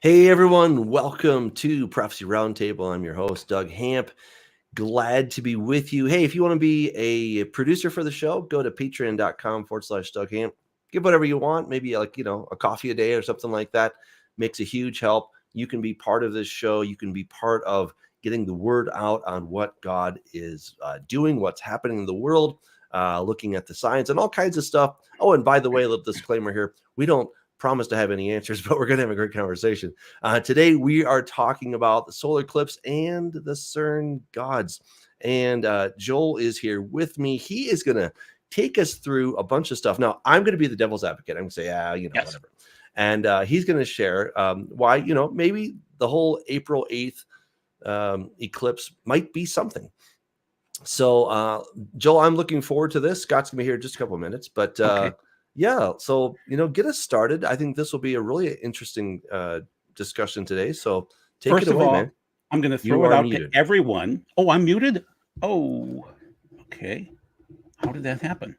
Hey everyone, welcome to Prophecy Roundtable. I'm your host, Doug Hamp. Glad to be with you. Hey, if you want to be a producer for the show, go to patreon.com/Doug Hamp. Give whatever you want, maybe like, a coffee a day or something like that. Makes a huge help. You can be part of this show. You can be part of getting the word out on what God is doing, what's happening in the world, looking at the science and all kinds of stuff. Oh, and by the way, a little disclaimer here. We don't promise to have any answers, but we're going to have a great conversation. Today, we are talking about the solar eclipse and the CERN gods. And Joel is here with me. He is going to take us through a bunch of stuff. Now, I'm going to be the devil's advocate. I'm going to say, Yes. whatever. And he's going to share why, maybe the whole April 8th eclipse might be something. So, Joel, I'm looking forward to this. Scott's going to be here in just a couple of minutes, but Okay. yeah, so get us started. I think this will be a really interesting discussion today. So take First it of away, all, man. I'm going to You throw it are out muted. to everyone. Oh, I'm muted? Oh, okay. How did that happen?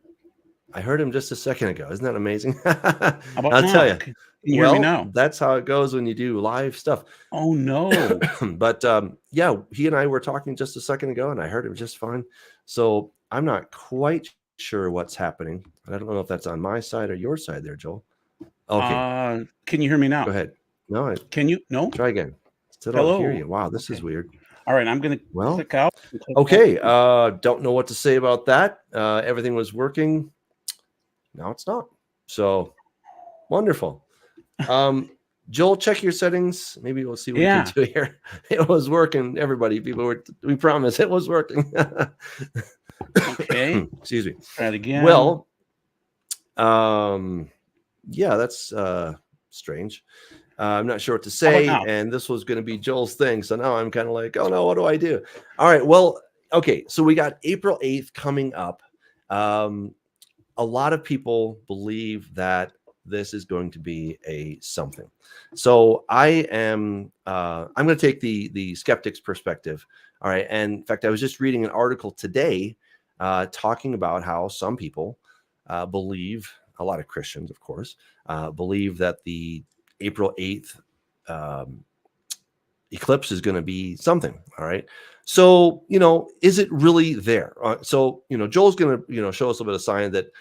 I heard him just a second ago. Isn't that amazing? How about I'll now? tell you. Can you hear me now? That's how it goes when you do live stuff. Oh, no. But yeah, he and I were talking just a second ago, and I heard him just fine. So I'm not quite sure what's happening. I don't know if that's on my side or your side there, Joel. Okay. Can you hear me now? Go ahead. No, Can you? No? try again. Still Hello? don't hear you. Wow, this is weird. All right, I'm going to click out. Okay. Don't know what to say about that. Everything was working. Now it's not. So wonderful. Joel, check your settings. Maybe we'll see what we can do here. It was working, everybody. We promise it was working. Okay. Excuse me. Try it again. Well, yeah, that's strange. I'm not sure what to say, and this was going to be Joel's thing. So now I'm kind of like, oh no, what do I do? All right, well, okay. So we got April 8th coming up. A lot of people believe that this is going to be a something. So I'm going to take the skeptic's perspective. All right. And in fact, I was just reading an article today talking about how some people believe, a lot of Christians, of course, believe that the April 8th eclipse is going to be something. All right. So, is it really there? So, Joel's going to, show us a bit of sign that,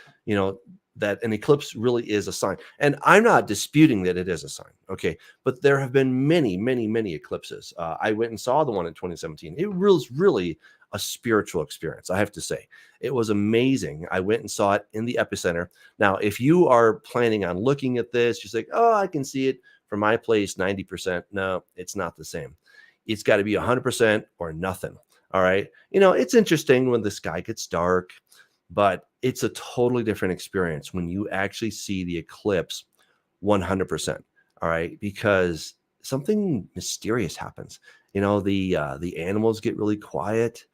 that an eclipse really is a sign. And I'm not disputing that it is a sign. Okay. But there have been many, many, many eclipses. I went and saw the one in 2017. It was really a spiritual experience, I have to say. It was amazing. I went and saw it in the epicenter. Now, if you are planning on looking at this, just like, oh, I can see it from my place, 90%. No, it's not the same. It's got to be 100% or nothing. All right. It's interesting when the sky gets dark, but it's a totally different experience when you actually see the eclipse 100%. All right. Because something mysterious happens. The animals get really quiet.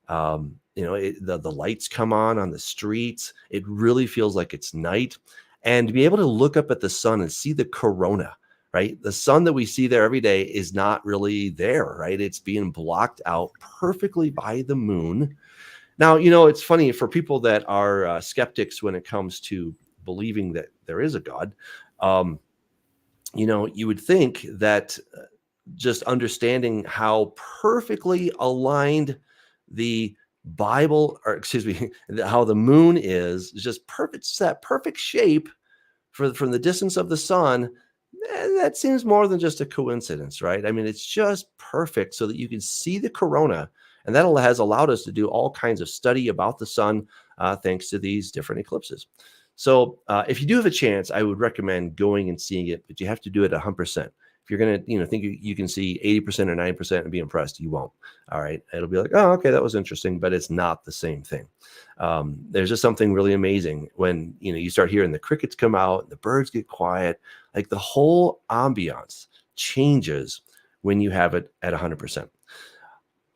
The lights come on the streets. It really feels like it's night. And to be able to look up at the sun and see the corona, right? The sun that we see there every day is not really there, right? It's being blocked out perfectly by the moon. Now, it's funny for people that are skeptics when it comes to believing that there is a God. You would think that just understanding how perfectly aligned the Bible, or excuse me, how the moon is just perfect, set perfect shape from the distance of the sun. That seems more than just a coincidence, right? I mean, it's just perfect so that you can see the corona, and that has allowed us to do all kinds of study about the sun thanks to these different eclipses. So if you do have a chance, I would recommend going and seeing it, but you have to do it 100%. If you're going to, think you can see 80% or 90% and be impressed, you won't. All right. It'll be like, oh, okay, that was interesting, but it's not the same thing. There's just something really amazing when, you start hearing the crickets come out, the birds get quiet, like the whole ambiance changes when you have it at 100%.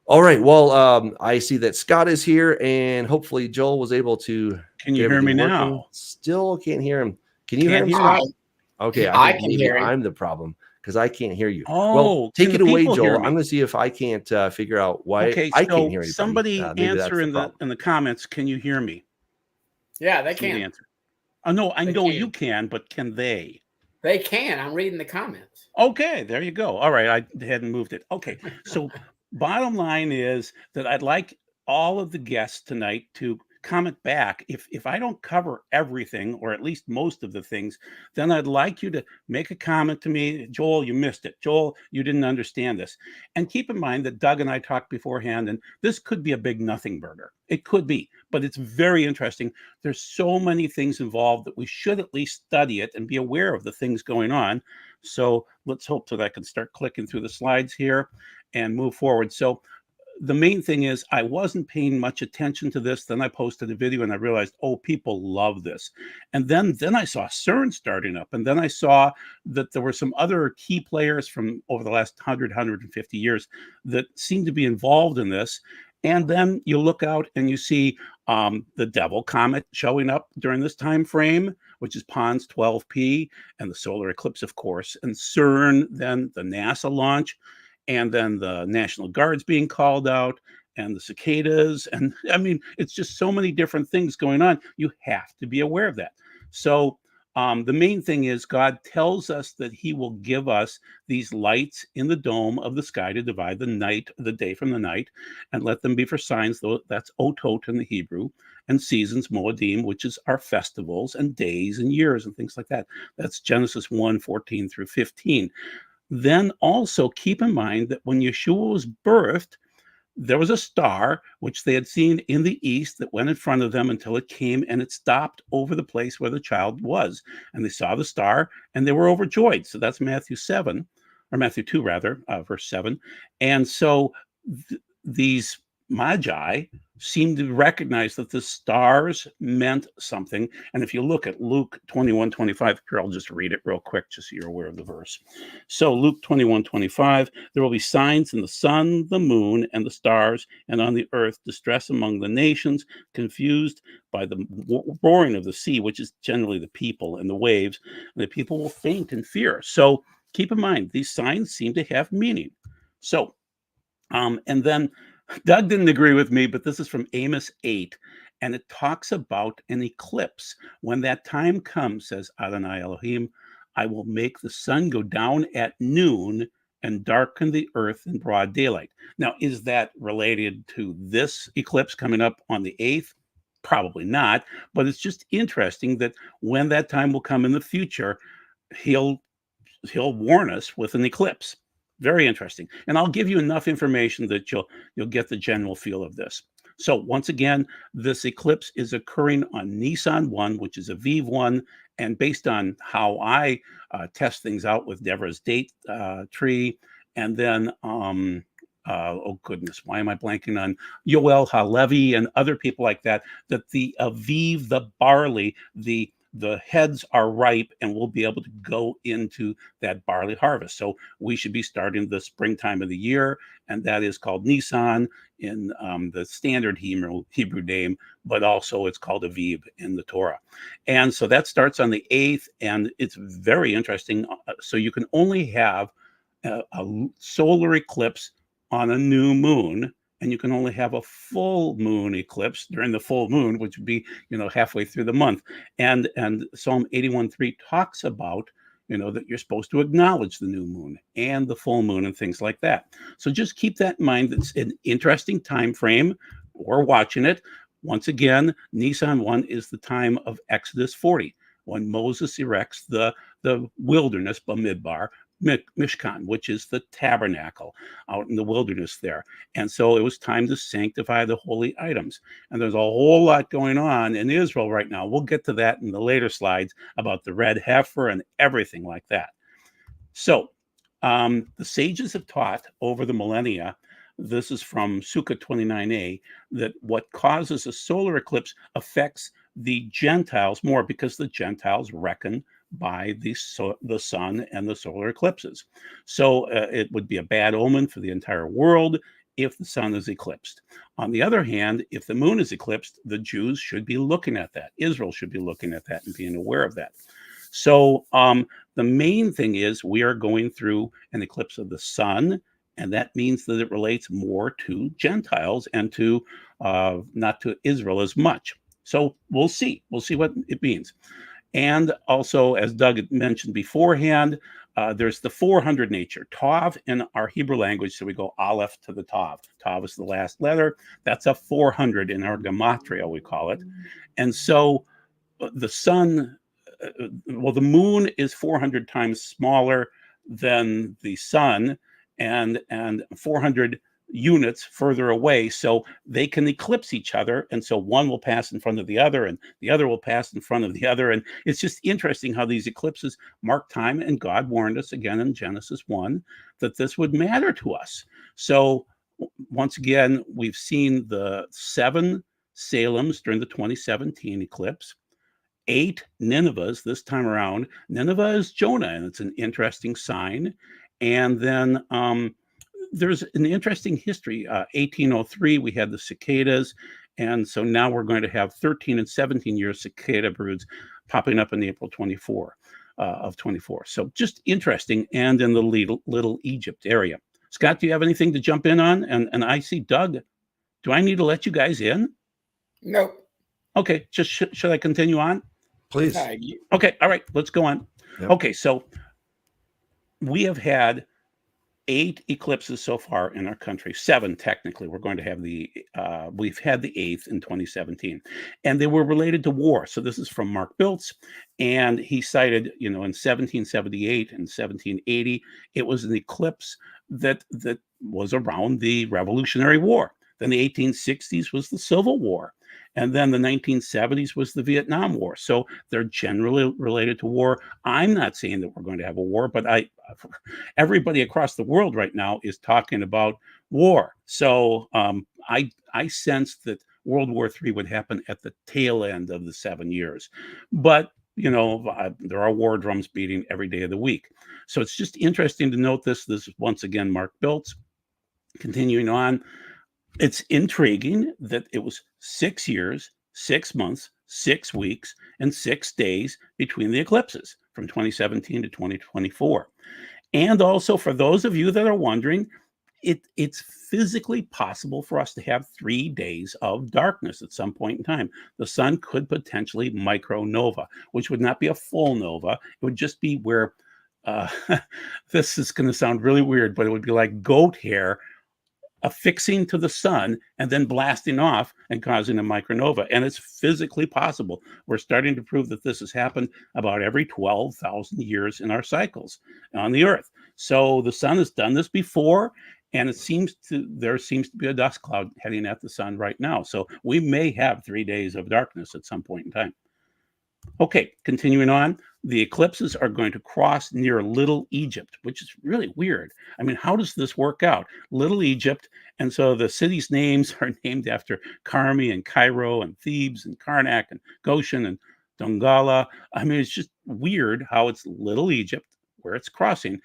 All right. Well, I see that Scott is here, and hopefully Joel was able to. Can you hear me now? Still can't hear him. Can you hear him? Okay, I think maybe I'm the problem because I can't hear you. Oh, well, take it away, Joel. I'm going to see if I can't figure out why I can't hear you. Somebody answer in the comments. Can you hear me? Yeah, they can. Oh, no, I know you can, but can they? They can. I'm reading the comments. Okay, there you go. All right, I hadn't moved it. Okay, so bottom line is that I'd like all of the guests tonight to comment back. If I don't cover everything, or at least most of the things, then I'd like you to make a comment to me. Joel, you missed it. Joel, you didn't understand this. And keep in mind that Doug and I talked beforehand, and this could be a big nothing burger. It could be, but it's very interesting. There's so many things involved that we should at least study it and be aware of the things going on. So let's hope that I can start clicking through the slides here and move forward. So the main thing is I wasn't paying much attention to this. Then I posted a video and I realized, oh, people love this. And then I saw CERN starting up. And then I saw that there were some other key players from over the last 150 years that seem to be involved in this. And then you look out and you see the Devil Comet showing up during this time frame, which is Pons 12P, and the solar eclipse, of course, and CERN, then the NASA launch, and then the National Guards being called out, and the cicadas. And I mean, it's just so many different things going on. You have to be aware of that. So the main thing is God tells us that he will give us these lights in the dome of the sky to divide the day from the night, and let them be for signs, though that's otot in the Hebrew, and seasons, moedim, which is our festivals and days and years and things like that. That's Genesis 1:14 through 15. Then also keep in mind that when Yeshua was birthed, there was a star which they had seen in the east that went in front of them until it came and it stopped over the place where the child was. And they saw the star and they were overjoyed. So that's Matthew 7, or Matthew 2, rather, verse 7. And so these magi seemed to recognize that the stars meant something. And if you look at Luke 21:25, here, I'll just read it real quick, just so you're aware of the verse. So Luke 21:25, there will be signs in the sun, the moon, and the stars, and on the earth distress among the nations, confused by the roaring of the sea, which is generally the people, and the waves, and the people will faint in fear. So keep in mind, these signs seem to have meaning. So, and then Doug didn't agree with me, but this is from Amos 8, and it talks about an eclipse. When that time comes, says Adonai Elohim, I will make the sun go down at noon and darken the earth in broad daylight. Now, is that related to this eclipse coming up on the 8th? Probably not, but it's just interesting that when that time will come in the future, he'll warn us with an eclipse. Very interesting. And I'll give you enough information that you'll get the general feel of this. So once again, this eclipse is occurring on Nisan 1, which is Aviv 1. And based on how I test things out with Deborah's date tree, and then, oh goodness, why am I blanking on Yoel Halevi and other people like that, that the Aviv, the barley, the heads are ripe and we'll be able to go into that barley harvest. So we should be starting the springtime of the year, and that is called Nisan in the standard Hebrew name, but also it's called Aviv in the Torah. And so that starts on the 8th, and it's very interesting. So you can only have a solar eclipse on a new moon, and you can only have a full moon eclipse during the full moon, which would be, halfway through the month. And Psalm 81:3 talks about, that you're supposed to acknowledge the new moon and the full moon and things like that. So just keep that in mind. It's an interesting time frame. We're watching it. Once again, Nisan 1 is the time of Exodus 40, when Moses erects the wilderness, Bamidbar, Mishkan, which is the tabernacle out in the wilderness there. And so it was time to sanctify the holy items. And there's a whole lot going on in Israel right now. We'll get to that in the later slides about the red heifer and everything like that. So the sages have taught over the millennia, this is from Sukkah 29a, that what causes a solar eclipse affects the Gentiles more, because the Gentiles reckon by the sun and the solar eclipses. So it would be a bad omen for the entire world if the sun is eclipsed. On the other hand, if the moon is eclipsed, the Jews should be looking at that. Israel should be looking at that and being aware of that. So the main thing is we are going through an eclipse of the sun, and that means that it relates more to Gentiles and to not to Israel as much. So we'll see. We'll see what it means. And also, as Doug had mentioned beforehand, there's the 400 nature, Tav in our Hebrew language. So we go Aleph to the Tav. Tav is the last letter. That's a 400 in our gematria, we call it. And so the sun, well, the moon is 400 times smaller than the sun, and 400 units further away, so they can eclipse each other, and so one will pass in front of the other and the other will pass in front of the other. And it's just interesting how these eclipses mark time, and God warned us again in Genesis 1 that this would matter to us. So once again, we've seen the 7 Salems during the 2017 eclipse, 8 Ninevehs this time around. Nineveh is Jonah, and it's an interesting sign. And then there's an interesting history. 1803, we had the cicadas. And so now we're going to have 13 and 17 year cicada broods popping up in April 24 of 24. So just interesting. And in the Little Egypt area. Scott, do you have anything to jump in on? And I see Doug. Do I need to let you guys in? Nope. Okay, just should I continue on? Please. Okay, all right, let's go on. Yep. Okay, so we have had 8 eclipses so far in our country, 7 technically. We're going to have we've had the 8th in 2017, and they were related to war. So this is from Mark Biltz, and he cited, in 1778 and 1780, it was an eclipse that was around the Revolutionary War. Then the 1860s was the Civil War. And then the 1970s was the Vietnam War. So they're generally related to war. I'm not saying that we're going to have a war, but everybody across the world right now is talking about war. So I sense that World War III would happen at the tail end of the 7 years. But there are war drums beating every day of the week. So it's just interesting to note this. This is once again Mark Biltz. Continuing on, it's intriguing that it was 6 years, 6 months, 6 weeks, and 6 days between the eclipses from 2017 to 2024. And also, for those of you that are wondering, it's physically possible for us to have 3 days of darkness at some point in time. The sun could potentially micronova, which would not be a full nova. It would just be where, this is going to sound really weird, but it would be like goat hair affixing to the sun and then blasting off and causing a micronova. And it's physically possible. We're starting to prove that this has happened about every 12,000 years in our cycles on the Earth. So the sun has done this before, and there seems to be a dust cloud heading at the sun right now. So we may have 3 days of darkness at some point in time. Okay, continuing on, the eclipses are going to cross near Little Egypt, which is really weird. I mean, how does this work out? Little Egypt, and so the cities' names are named after Carmi and Cairo and Thebes and Karnak and Goshen and Dongala. I mean, it's just weird how it's Little Egypt where it's crossing.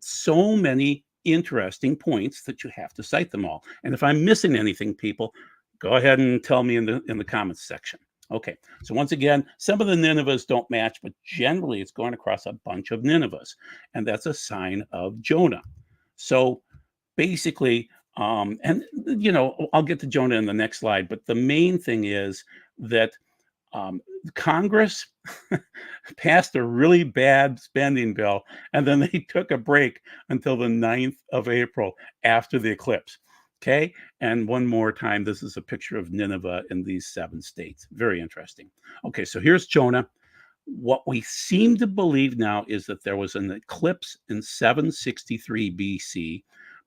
So many interesting points that you have to cite them all. And if I'm missing anything, people, go ahead and tell me in the comments section. Okay, so once again, some of the Ninevehs don't match, but generally it's going across a bunch of Ninevehs, and that's a sign of Jonah. So basically, I'll get to Jonah in the next slide, but the main thing is that Congress passed a really bad spending bill, and then they took a break until the 9th of April after the eclipse. Okay, and one more time, this is a picture of Nineveh in these 7 states. Very interesting. Okay, so here's Jonah. What we seem to believe now is that there was an eclipse in 763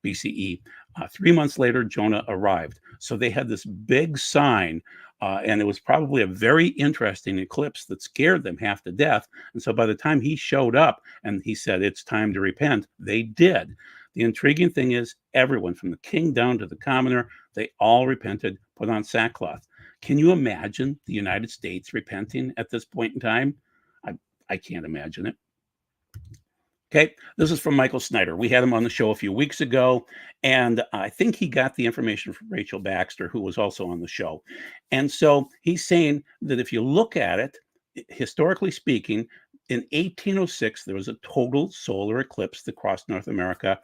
BCE. 3 months later, Jonah arrived. So they had this big sign, and it was probably a very interesting eclipse that scared them half to death. And so by the time he showed up and he said, it's time to repent, they did. The intriguing thing is everyone from the king down to the commoner, they all repented, put on sackcloth. Can you imagine the United States repenting at this point in time? I can't imagine it. Okay, this is from Michael Snyder. We had him on the show a few weeks ago, and I think he got the information from Rachel Baxter, who was also on the show. And so he's saying that if you look at it, historically speaking, in 1806, there was a total solar eclipse that crossed North America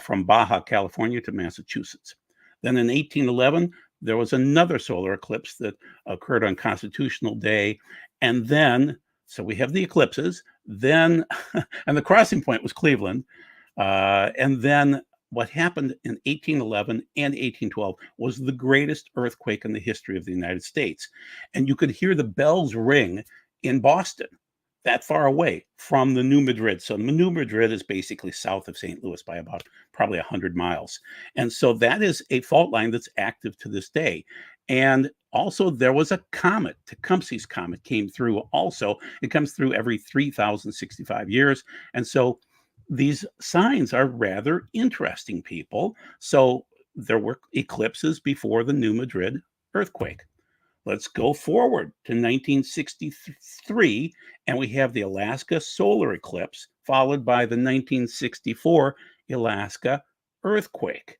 from Baja, California to Massachusetts. Then in 1811, there was another solar eclipse that occurred on Constitutional Day, And then, so we have the eclipses, then, and the crossing point was Cleveland. And then what happened in 1811 and 1812 was the greatest earthquake in the history of the United States. And you could hear the bells ring in Boston, that far away from the New Madrid. So New Madrid is basically south of St. Louis by about probably 100 miles. And so that is a fault line that's active to this day. And also there was a comet, Tecumseh's comet came through also. It comes through every 3,065 years. And so these signs are rather interesting, people. So there were eclipses before the New Madrid earthquake. Let's go forward to 1963, and we have the Alaska solar eclipse, followed by the 1964 Alaska earthquake.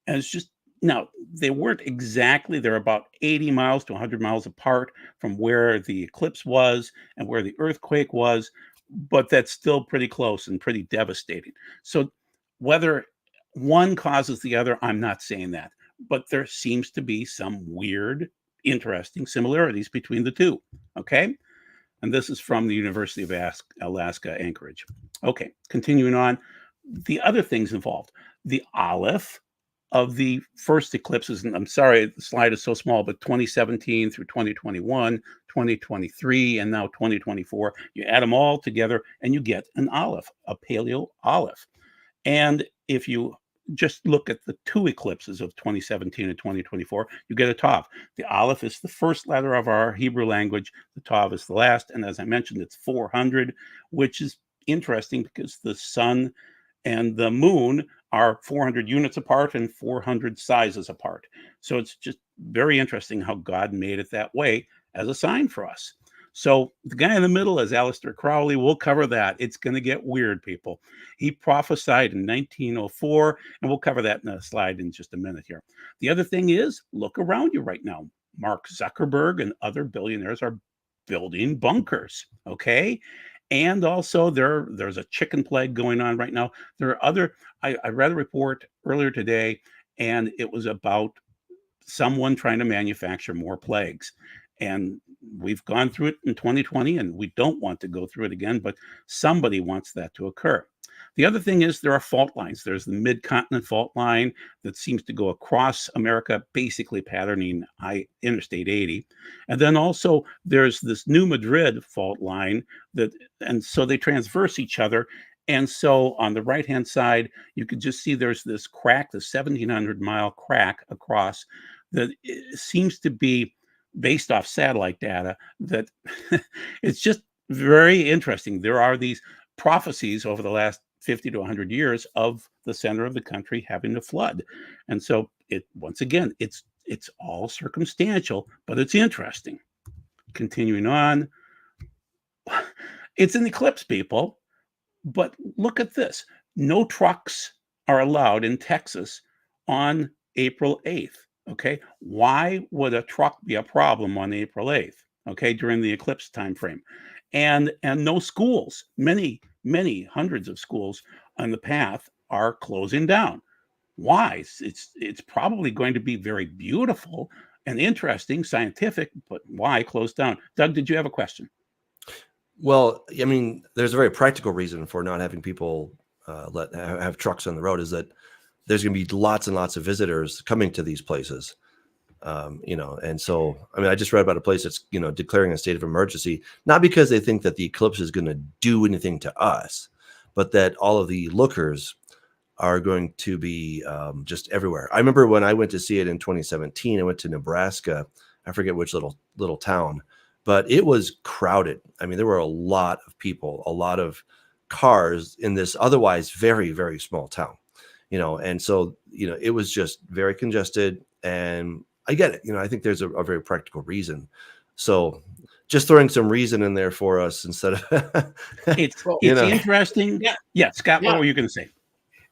And it's just, now, they weren't exactly, they're about 80 miles to 100 miles apart from where the eclipse was and where the earthquake was, but that's still pretty close and pretty devastating. So whether one causes the other, I'm not saying that, but there seems to be some weird, interesting similarities between the two. Okay. And this is from the University of Alaska, Anchorage. Okay. Continuing on, the other things involved, the aleph of the first eclipses, and I'm sorry, the slide is so small, but 2017 through 2021, 2023, and now 2024, you add them all together and you get an aleph, a paleo aleph. And if you just look at the two eclipses of 2017 and 2024, you get a tav. The aleph is the first letter of our Hebrew language. The tav is the last. And as I mentioned, it's 400, which is interesting because the sun and the moon are 400 units apart and 400 sizes apart. So it's just very interesting how God made it that way as a sign for us. So the guy in the middle is Aleister Crowley. We'll cover that. It's going to get weird, people. He prophesied in 1904, and we'll cover that in a slide in just a minute here. The other thing is, look around you right now. Mark Zuckerberg and other billionaires are building bunkers, okay? And also there's a chicken plague going on right now. There are other, I read a report earlier today, and it was about someone trying to manufacture more plagues. And we've gone through it in 2020, and we don't want to go through it again, but somebody wants that to occur. The other thing is there are fault lines. There's the mid-continent fault line that seems to go across America, basically patterning Interstate 80. And then also there's this New Madrid fault line and so they transverse each other. And so on the right-hand side, you could just see there's this crack, the 1,700-mile crack across that seems to be based off satellite data, that it's just very interesting. There are these prophecies over the last 50 to 100 years of the center of the country having to flood. And so once again, it's all circumstantial, but it's interesting. Continuing on, it's an eclipse, people, but look at this. No trucks are allowed in Texas on April 8th. Okay, why would a truck be a problem on April 8th? Okay, during the eclipse time frame, and no schools. Many hundreds of schools on the path are closing down. Why? It's probably going to be very beautiful and interesting, scientific, but why close down? Doug, did you have a question? Well, I mean, there's a very practical reason for not having people have trucks on the road, is that there's going to be lots and lots of visitors coming to these places. And so, I mean, I just read about a place that's, declaring a state of emergency, not because they think that the eclipse is going to do anything to us, but that all of the lookers are going to be just everywhere. I remember when I went to see it in 2017, I went to Nebraska. I forget which little town, but it was crowded. I mean, there were a lot of people, a lot of cars in this otherwise very, very small town. And so, it was just very congested, and I get it. I think there's a very practical reason. So just throwing some reason in there for us instead of, it's interesting. Yeah. Scott, what were you going to say?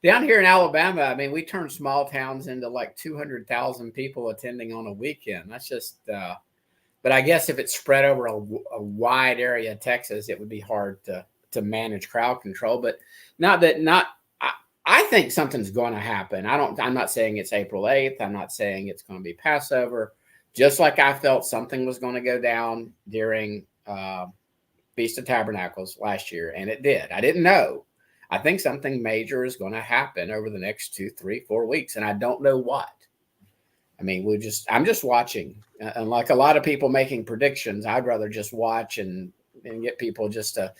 Down here in Alabama, I mean, we turn small towns into like 200,000 people attending on a weekend. That's just, but I guess if it's spread over a wide area of Texas, it would be hard to manage crowd control. But I think something's going to happen. I'm not saying it's April 8th. I'm not saying it's going to be Passover. Just like I felt something was going to go down during Feast of Tabernacles last year, and it did. I didn't know. I think something major is going to happen over the next 2, 3, 4 weeks, and I don't know what. I mean, I'm just watching, and like a lot of people making predictions, I'd rather just watch and get people just to,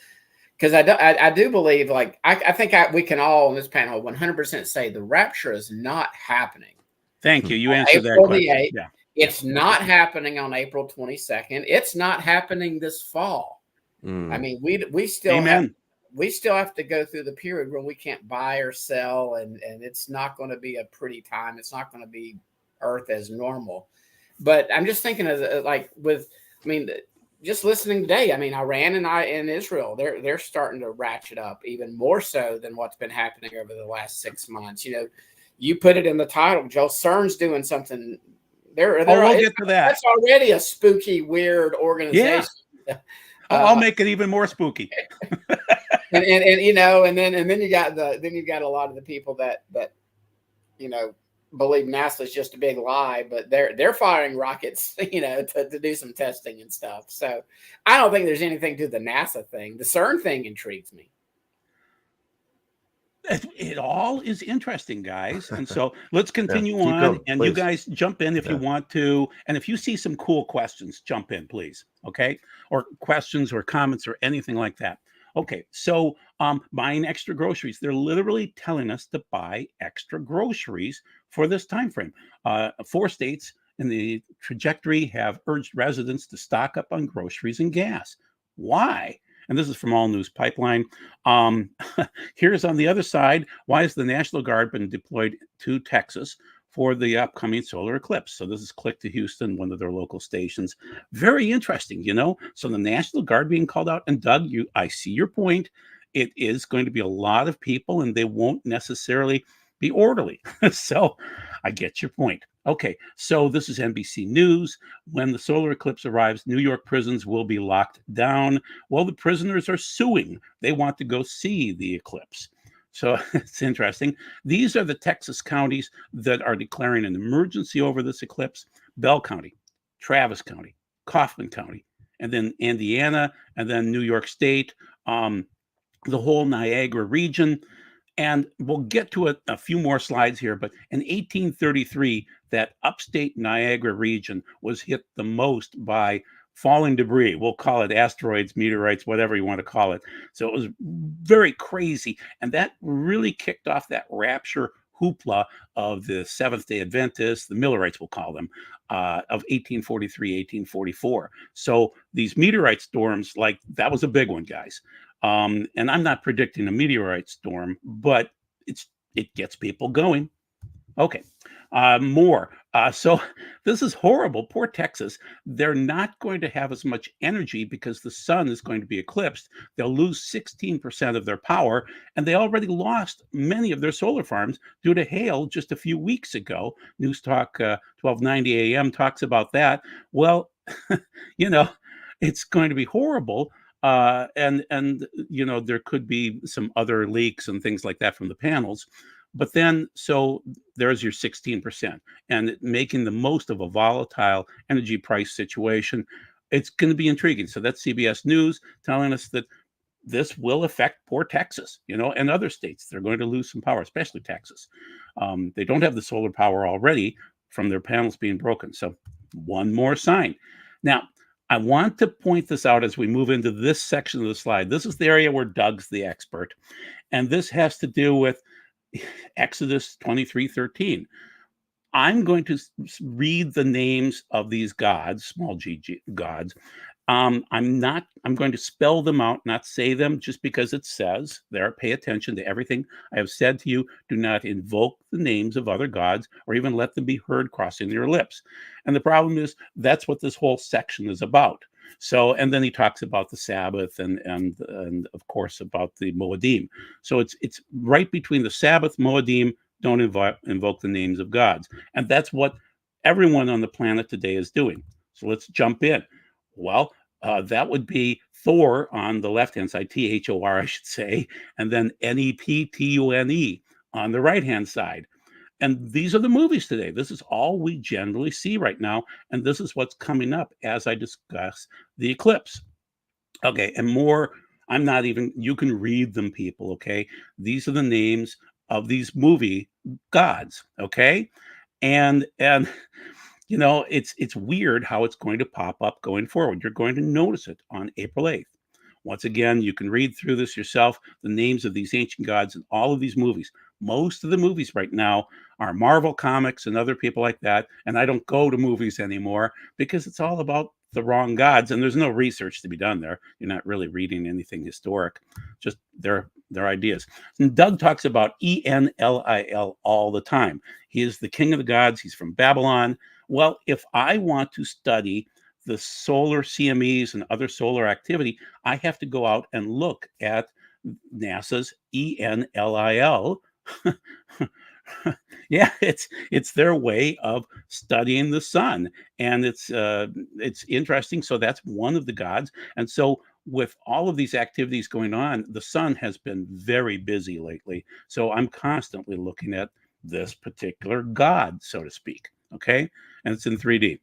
because I do believe, like I think we can all on this panel 100% say the rapture is not happening. Thank you. You answered that April question. 8th. Yeah. It's not happening on April 22nd. It's not happening this fall. I mean, we still have to go through the period where we can't buy or sell, and it's not going to be a pretty time. It's not going to be Earth as normal. But I'm just thinking just listening today. I mean, Iran and Israel, they're starting to ratchet up even more so than what's been happening over the last 6 months. You know, you put it in the title, Joe. CERN's doing something. We'll get to that. That's already a spooky, weird organization. Yeah. I'll make it even more spooky. and you know, and then you got a lot of the people that you know believe NASA is just a big lie, but they're firing rockets, you know, to do some testing and stuff. So I don't think there's anything to the NASA thing. The CERN thing intrigues me. It all is interesting, guys. And so let's continue on. Going, and please. You guys jump in if you want to. And if you see some cool questions, jump in, please. Okay. Or questions or comments or anything like that. Okay. So buying extra groceries. They're literally telling us to buy extra groceries for this time frame. 4 states in the trajectory have urged residents to stock up on groceries and gas. Why? And this is from All News Pipeline. Here's on the other side, why has the National Guard been deployed to Texas for the upcoming solar eclipse? So this is Click to Houston, one of their local stations. Very interesting, you know? So the National Guard being called out. And Doug, I see your point. It is going to be a lot of people, and they won't necessarily be orderly. So I get your point. Okay, so this is NBC News. When the solar eclipse arrives, New York prisons will be locked down. Well, the prisoners are suing. They want to go see the eclipse. So it's interesting. These are the Texas counties that are declaring an emergency over this eclipse: Bell County, Travis County, Kaufman County, and then Indiana, and then New York State, the whole Niagara region. And we'll get to a few more slides here, but in 1833, that upstate Niagara region was hit the most by falling debris. We'll call it asteroids, meteorites, whatever you want to call it. So it was very crazy. And that really kicked off that rapture hoopla of the Seventh-day Adventists, the Millerites, we'll call them, of 1843, 1844. So these meteorite storms, like that was a big one, guys. And I'm not predicting a meteorite storm, but it gets people going. Okay, more. So this is horrible. Poor Texas. They're not going to have as much energy because the sun is going to be eclipsed. They'll lose 16% of their power, and they already lost many of their solar farms due to hail just a few weeks ago. News Talk 1290 AM talks about that. Well, you know, it's going to be horrible. And you know, there could be some other leaks and things like that from the panels. But then, so there's your 16%, and making the most of a volatile energy price situation. It's going to be intriguing. So that's CBS News telling us that this will affect poor Texas, you know, and other states. They're going to lose some power, especially Texas. They don't have the solar power already from their panels being broken. So one more sign. Now, I want to point this out as we move into this section of the slide. This is the area where Doug's the expert. And this has to do with Exodus 23:13. I'm going to read the names of these gods, small g gods. I'm going to spell them out, not say them just because it says there. Pay attention to everything I have said to you. Do not invoke the names of other gods or even let them be heard crossing your lips. And the problem is that's what this whole section is about. So, and then he talks about the Sabbath and of course about the Moedim. So it's right between the Sabbath, Moedim. Don't invoke the names of gods. And that's what everyone on the planet today is doing. So let's jump in. Well, that would be Thor on the left-hand side, Thor, I should say, and then Neptune on the right-hand side. And these are the movies today. This is all we generally see right now. And this is what's coming up as I discuss the eclipse. Okay, and more, I'm not even, you can read them, people, okay? These are the names of these movie gods, okay? And it's weird how it's going to pop up going forward. You're going to notice it on April 8th. Once again, you can read through this yourself, the names of these ancient gods in all of these movies. Most of the movies right now are Marvel Comics and other people like that, and I don't go to movies anymore because it's all about the wrong gods, and there's no research to be done there. You're not really reading anything historic, just their ideas. And Doug talks about Enlil all the time. He is the king of the gods. He's from Babylon. Well, if I want to study the solar CMEs and other solar activity, I have to go out and look at NASA's ENLIL. Yeah, it's their way of studying the sun, and it's interesting. So that's one of the gods, and so with all of these activities going on, the sun has been very busy lately. So I'm constantly looking at this particular god, so to speak. Okay, and it's in 3D.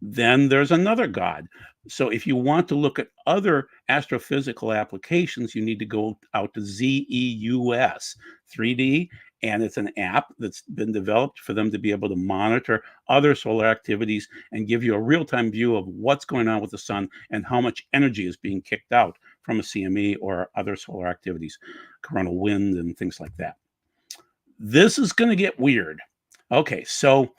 Then there's another god. So if you want to look at other astrophysical applications, you need to go out to ZEUS 3D, and it's an app that's been developed for them to be able to monitor other solar activities and give you a real-time view of what's going on with the sun and how much energy is being kicked out from a CME or other solar activities, coronal wind and things like that. This is going to get weird. Okay, so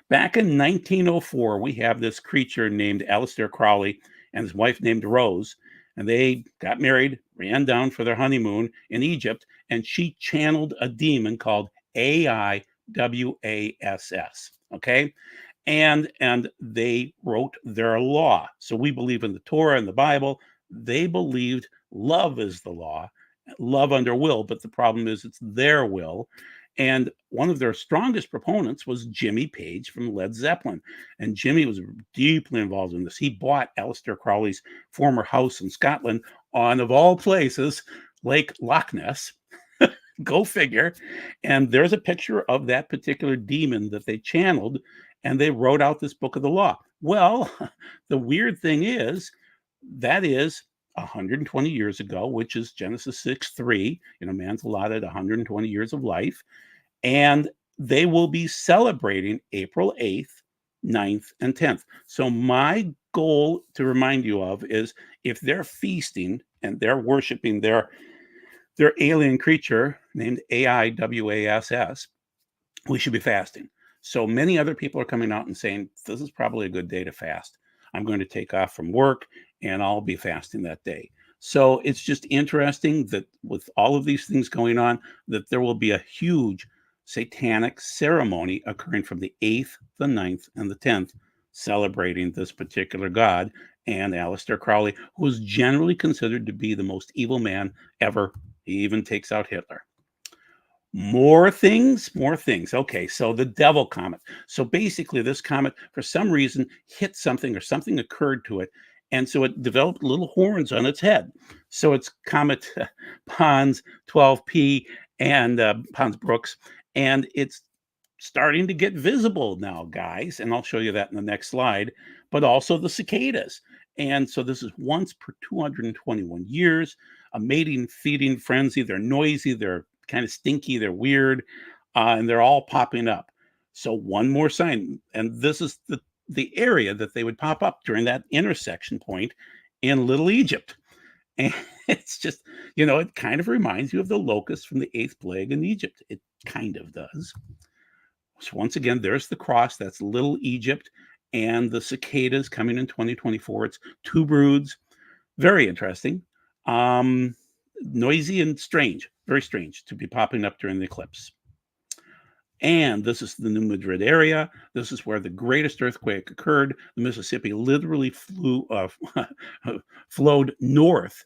back in 1904, we have this creature named Aleister Crowley and his wife named Rose, and they got married, ran down for their honeymoon in Egypt, and she channeled a demon called AIWASS. Okay, and they wrote their law. So we believe in the Torah and the Bible. They believed love is the law, love under will, but the problem is it's their will. And one of their strongest proponents was Jimmy Page from Led Zeppelin. And Jimmy was deeply involved in this. He bought Aleister Crowley's former house in Scotland on, of all places, Lake Loch Ness. Go figure. And there's a picture of that particular demon that they channeled, and they wrote out this book of the law. Well, the weird thing is, that is 120 years ago, which is Genesis 6:3. Man's allotted 120 years of life. And they will be celebrating April 8th, 9th, and 10th. So my goal to remind you of is, if they're feasting and they're worshiping their alien creature named AIWASS, we should be fasting. So many other people are coming out and saying, this is probably a good day to fast. I'm going to take off from work and I'll be fasting that day. So it's just interesting that with all of these things going on, that there will be a huge satanic ceremony occurring from the 8th, the 9th, and the 10th, celebrating this particular god and Aleister Crowley, who is generally considered to be the most evil man ever. He even takes out Hitler. More things, more things. Okay, so the devil comet. So basically, this comet, for some reason, hit something or something occurred to it. And so it developed little horns on its head. So it's Comet Pons 12P and Pons Brooks. And it's starting to get visible now, guys. And I'll show you that in the next slide. But also the cicadas. And so this is once per 221 years, a mating feeding frenzy. They're noisy, they're kind of stinky, they're weird, and they're all popping up. So one more sign, and this is the area that they would pop up during that intersection point in Little Egypt. And it's just, it kind of reminds you of the locusts from the 8th plague in Egypt. It kind of does. So once again, there's the cross. That's Little Egypt, and the cicadas coming in 2024. It's 2 broods. Very interesting. Noisy and strange, very strange to be popping up during the eclipse. And this is the New Madrid area. This is where the greatest earthquake occurred. The Mississippi literally flowed north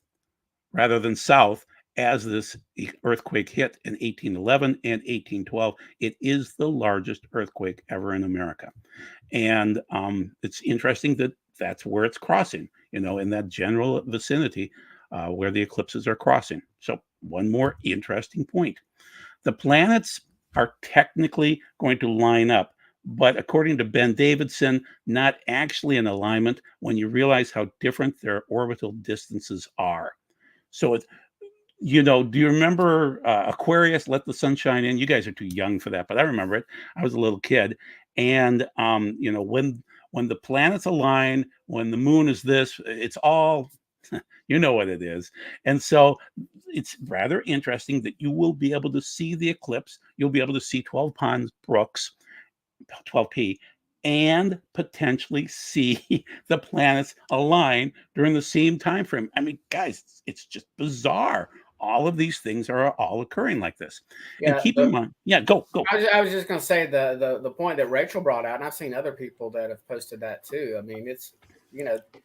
rather than south as this earthquake hit in 1811 and 1812. It is the largest earthquake ever in America. And it's interesting that that's where it's crossing, in that general vicinity where the eclipses are crossing. So one more interesting point. The planets are technically going to line up but according to Ben Davidson, not actually in alignment when you realize how different their orbital distances are. So it's, do you remember Aquarius, Let the Sun Shine In? You guys are too young for that, but I remember it. I was a little kid. And, when the planets align, when the moon is this, it's all, you know what it is. And so it's rather interesting that you will be able to see the eclipse. You'll be able to see 12 Ponds Brooks, 12P, and potentially see the planets align during the same time frame. I mean, guys, it's just bizarre. All of these things are all occurring like this. And Yeah, keep in mind, go. I was just going to say the point that Rachel brought out, and I've seen other people that have posted that too. I mean, it's,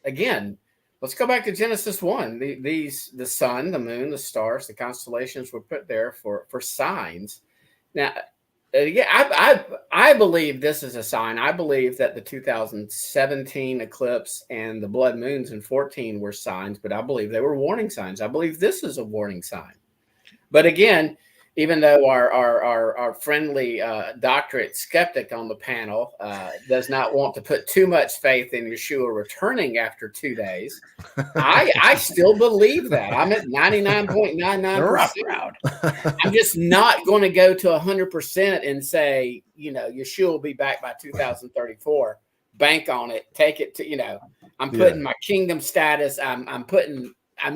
again, let's go back to Genesis 1. The sun, the moon, the stars, the constellations were put there for signs. Now, I believe this is a sign. I believe that the 2017 eclipse and the blood moons in 14 were signs, but I believe they were warning signs. I believe this is a warning sign. But again, even though our friendly doctorate skeptic on the panel does not want to put too much faith in Yeshua returning after 2 days, I still believe that. I'm at 99.99%. I'm just not going to go to 100% and say, Yeshua will be back by 2034. Bank on it. Take it to, I'm putting my kingdom status. I'm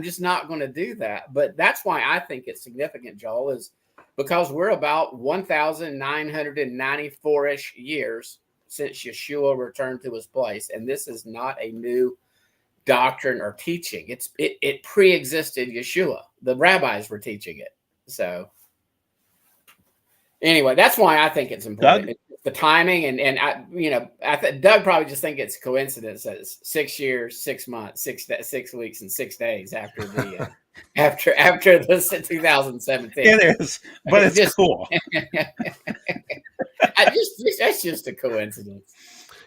just not going to do that. But that's why I think it's significant, Joel, is because we're about 1,994-ish years since Yeshua returned to his place. And this is not a new doctrine or teaching. It pre-existed Yeshua. The rabbis were teaching it. So anyway, that's why I think it's important. Doug? The timing and Doug probably just think it's coincidence that it's 6 years, 6 months, 6 weeks, and 6 days after the after the 2017. It is, but it's just cool. That's just a coincidence.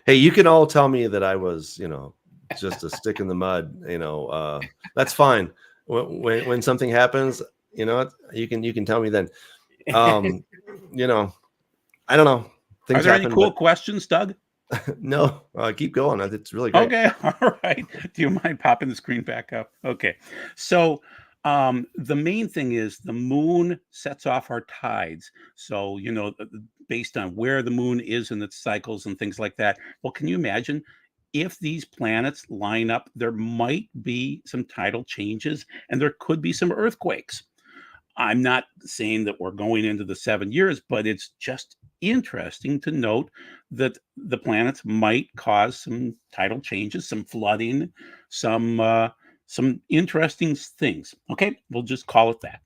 Hey, you can all tell me that I was, just a stick in the mud. That's fine. When something happens, you can tell me then. I don't know. Are there any cool questions, Doug? No, keep going. It's really great. Okay, all right. Do you mind popping the screen back up? Okay. So the main thing is the moon sets off our tides. So, based on where the moon is in its cycles and things like that. Well, can you imagine if these planets line up, there might be some tidal changes and there could be some earthquakes. I'm not saying that we're going into the 7 years, but it's just interesting to note that the planets might cause some tidal changes, some flooding, some interesting things. Okay, we'll just call it that.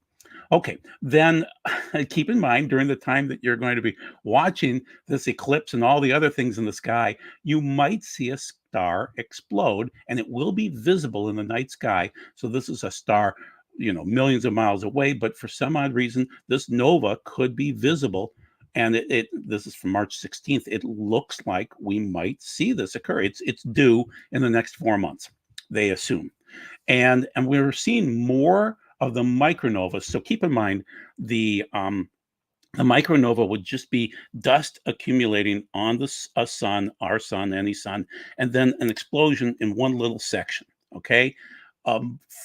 Okay, then keep in mind during the time that you're going to be watching this eclipse and all the other things in the sky, you might see a star explode and it will be visible in the night sky. So this is a star, millions of miles away, but for some odd reason, this nova could be visible. And this is from March 16th. It looks like we might see this occur. It's due in the next 4 months, they assume. And we're seeing more of the micronovas. So keep in mind the micronova would just be dust accumulating on a sun, our sun, any sun, and then an explosion in one little section. Okay,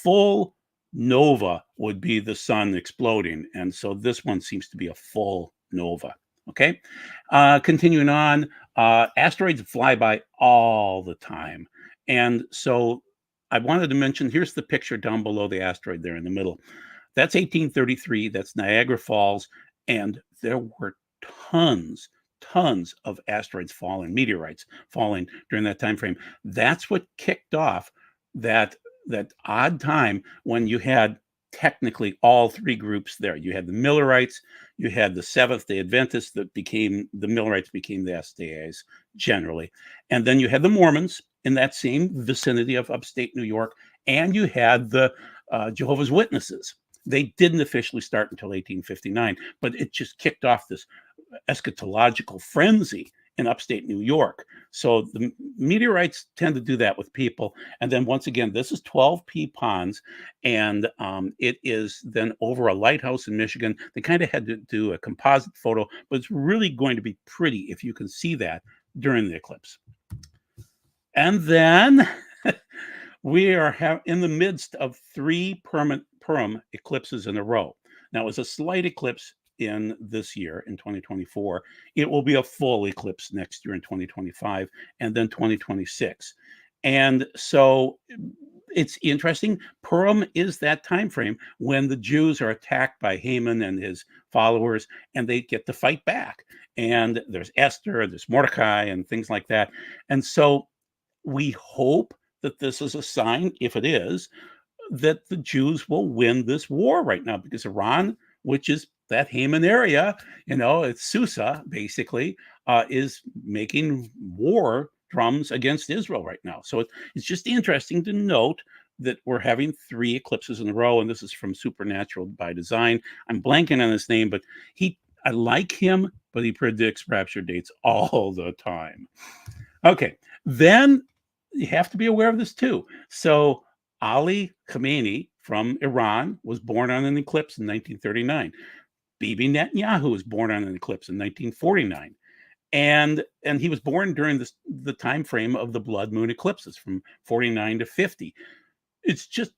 full nova would be the sun exploding, and so this one seems to be a full nova. Okay, continuing on, asteroids fly by all the time, and so I wanted to mention, here's the picture down below the asteroid there in the middle. That's 1833. That's Niagara Falls, and there were tons of asteroids falling, meteorites falling during that time frame. That's what kicked off that odd time when you had technically all three groups there. You had the Millerites, you had the Seventh-day Adventists the Millerites became the SDAs generally, and then you had the Mormons in that same vicinity of upstate New York, and you had the Jehovah's Witnesses. They didn't officially start until 1859, but it just kicked off this eschatological frenzy in upstate New York. So the meteorites tend to do that with people. And then once again, this is 12P ponds, and it is then over a lighthouse in Michigan. They kind of had to do a composite photo, but it's really going to be pretty if you can see that during the eclipse. And then we are in the midst of 3 Purim eclipses in a row. Now, it was a slight eclipse in this year, in 2024. It will be a full eclipse next year in 2025, and then 2026. And so it's interesting. Purim is that time frame when the Jews are attacked by Haman and his followers, and they get to fight back. And there's Esther, there's Mordecai, and things like that. And so we hope that this is a sign, if it is, that the Jews will win this war right now, because Iran, which is that Haman area, it's Susa, basically, is making war drums against Israel right now. So it's just interesting to note that we're having 3 eclipses in a row, and this is from Supernatural by Design. I'm blanking on his name, but I like him, but he predicts rapture dates all the time. Okay, then you have to be aware of this too. So Ali Khamenei from Iran was born on an eclipse in 1939. Bibi Netanyahu was born on an eclipse in 1949. And he was born during the time frame of the blood moon eclipses from 49 to 50. It's just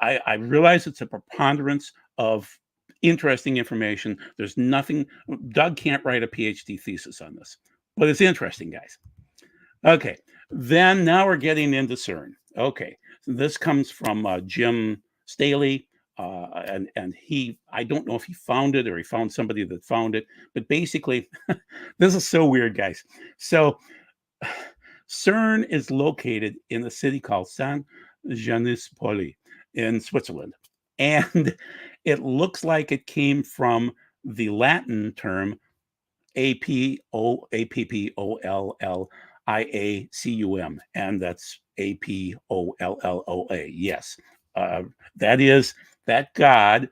I realize it's a preponderance of interesting information. There's nothing. Doug can't write a PhD thesis on this, but it's interesting, guys. Okay, then now we're getting into CERN. Okay, so this comes from Jim Staley, and I don't know if he found it or he found somebody that found it, but basically, this is so weird, guys. So CERN is located in a city called Saint Genès-Poli in Switzerland, and it looks like it came from the Latin term APPOLLIACUM, and that's APOLLOA. Yes, that is that God,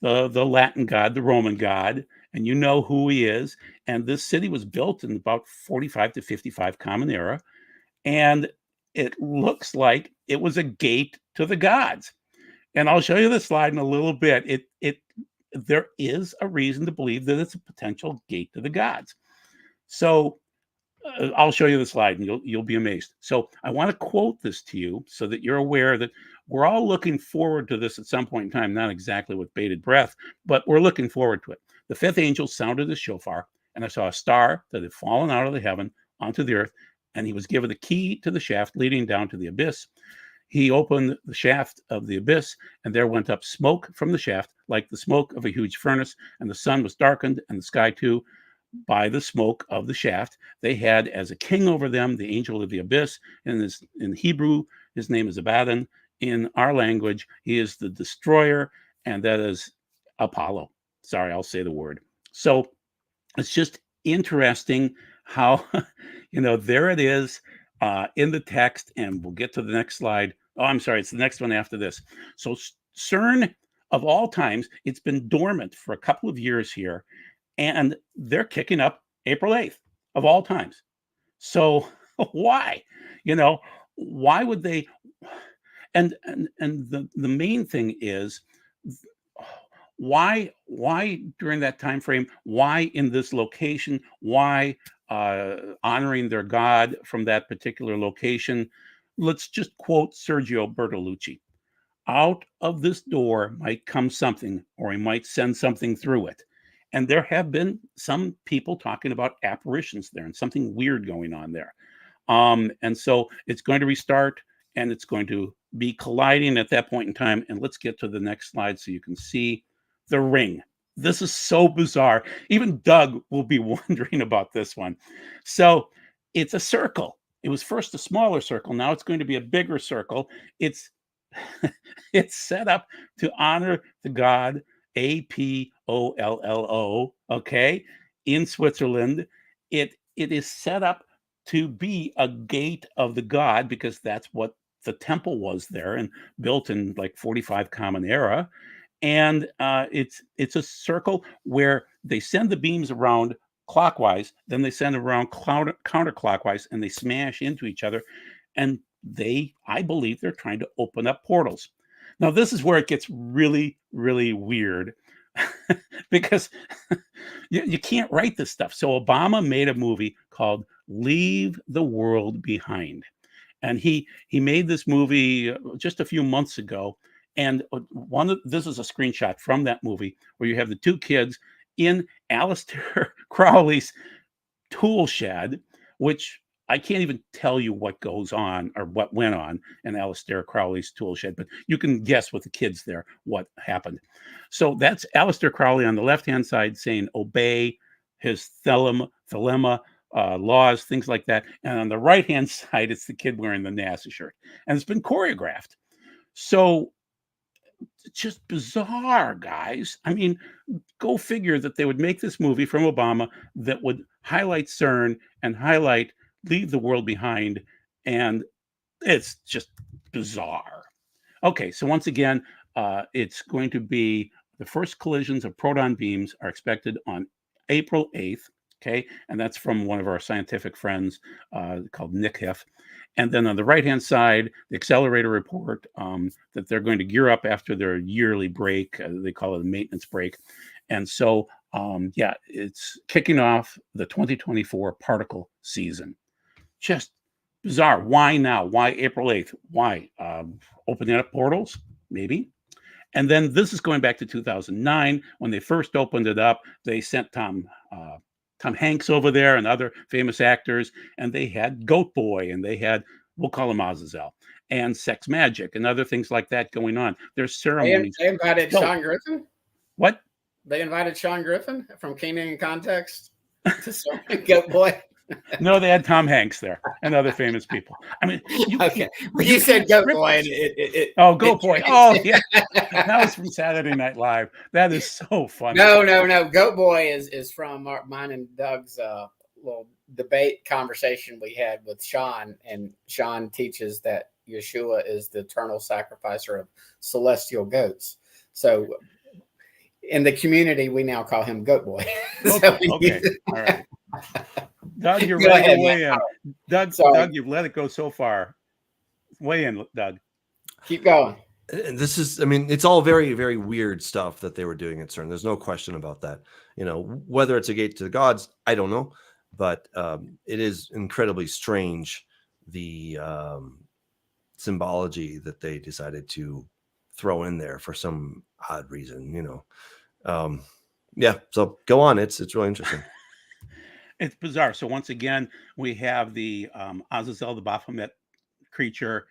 the Latin God, the Roman God, and you know who he is. And this city was built in about 45 to 55 Common Era, and it looks like it was a gate to the gods. And I'll show you the slide in a little bit. There is a reason to believe that it's a potential gate to the gods. So I'll show you the slide, and you'll be amazed. So I want to quote this to you so that you're aware that we're all looking forward to this at some point in time, not exactly with bated breath, but we're looking forward to it. The 5th angel sounded his shofar, and I saw a star that had fallen out of the heaven onto the earth, and he was given the key to the shaft leading down to the abyss. He opened the shaft of the abyss, and there went up smoke from the shaft like the smoke of a huge furnace, and the sun was darkened, and the sky too, by the smoke of the shaft. They had as a king over them the angel of the abyss. In Hebrew, his name is Abaddon. In our language, he is the destroyer, and that is Apollo. Sorry, I'll say the word. So it's just interesting how, there it is in the text, and we'll get to the next slide. Oh, I'm sorry, it's the next one after this. So CERN, of all times, it's been dormant for a couple of years here, and they're kicking up April 8th of all times. So why? Why would they? And the main thing is, why during that time frame? Why in this location? Why honoring their God from that particular location? Let's just quote Sergio Bertolucci. Out of this door might come something, or he might send something through it. And there have been some people talking about apparitions there and something weird going on there. And so it's going to restart, and it's going to be colliding at that point in time. And let's get to the next slide so you can see the ring. This is so bizarre. Even Doug will be wondering about this one. So it's a circle. It was first a smaller circle. Now it's going to be a bigger circle. It's set up to honor the god Apollo, okay, in Switzerland. It is set up to be a gate of the god, because that's what the temple was there, and built in like 45 Common Era. And it's a circle where they send the beams around clockwise, then they send them around counterclockwise, and they smash into each other. And I believe they're trying to open up portals. Now, this is where it gets really, really weird because you can't write this stuff. So Obama made a movie called Leave the World Behind. And he made this movie just a few months ago. And this is a screenshot from that movie where you have the two kids in Aleister Crowley's tool shed, which I can't even tell you what goes on or what went on in Aleister Crowley's tool shed, but you can guess with the kids there what happened. So that's Aleister Crowley on the left-hand side saying, obey his thelema, laws, things like that. And on the right-hand side, it's the kid wearing the NASA shirt. And it's been choreographed. So it's just bizarre, guys. I mean, go figure that they would make this movie from Obama that would highlight CERN and highlight Leave the World Behind. And it's just bizarre. Okay, so once again, it's going to be the first collisions of proton beams are expected on April 8th. Okay, and that's from one of our scientific friends called Nick Hiff. And then on the right-hand side, the accelerator report that they're going to gear up after their yearly break. They call it a maintenance break. And so, yeah, it's kicking off the 2024 particle season. Just bizarre. Why now? Why April 8th? Why? Opening up portals? Maybe. And then this is going back to 2009 when they first opened it up. They sent Tom Hanks over there and other famous actors, and they had Goat Boy, and they had, we'll call him Azazel, and Sex Magic and other things like that going on. There's ceremonies. They invited Sean Griffin. What? They invited Sean Griffin from Kenan in Context to serve Goat Boy. No, they had Tom Hanks there and other famous people. I mean, okay. Well, you said Goat Boy. Goat Boy. Oh, yeah. That was from Saturday Night Live. That is so funny. No. Goat Boy is from mine and Doug's little debate conversation we had with Sean. And Sean teaches that Yeshua is the eternal sacrificer of celestial goats. So in the community, we now call him Goat Boy. Okay. All right. Doug, you're ready to weigh in. Doug, you've let it go so far. Weigh in, Doug. Keep going. And this is, I mean, it's all very, very weird stuff that they were doing at CERN. There's no question about that. You know, whether it's a gate to the gods, I don't know, but it is incredibly strange, the symbology that they decided to throw in there for some odd reason, you know. Yeah, so go on. It's really interesting. It's bizarre. So once again, we have the Azazel, the Baphomet creature.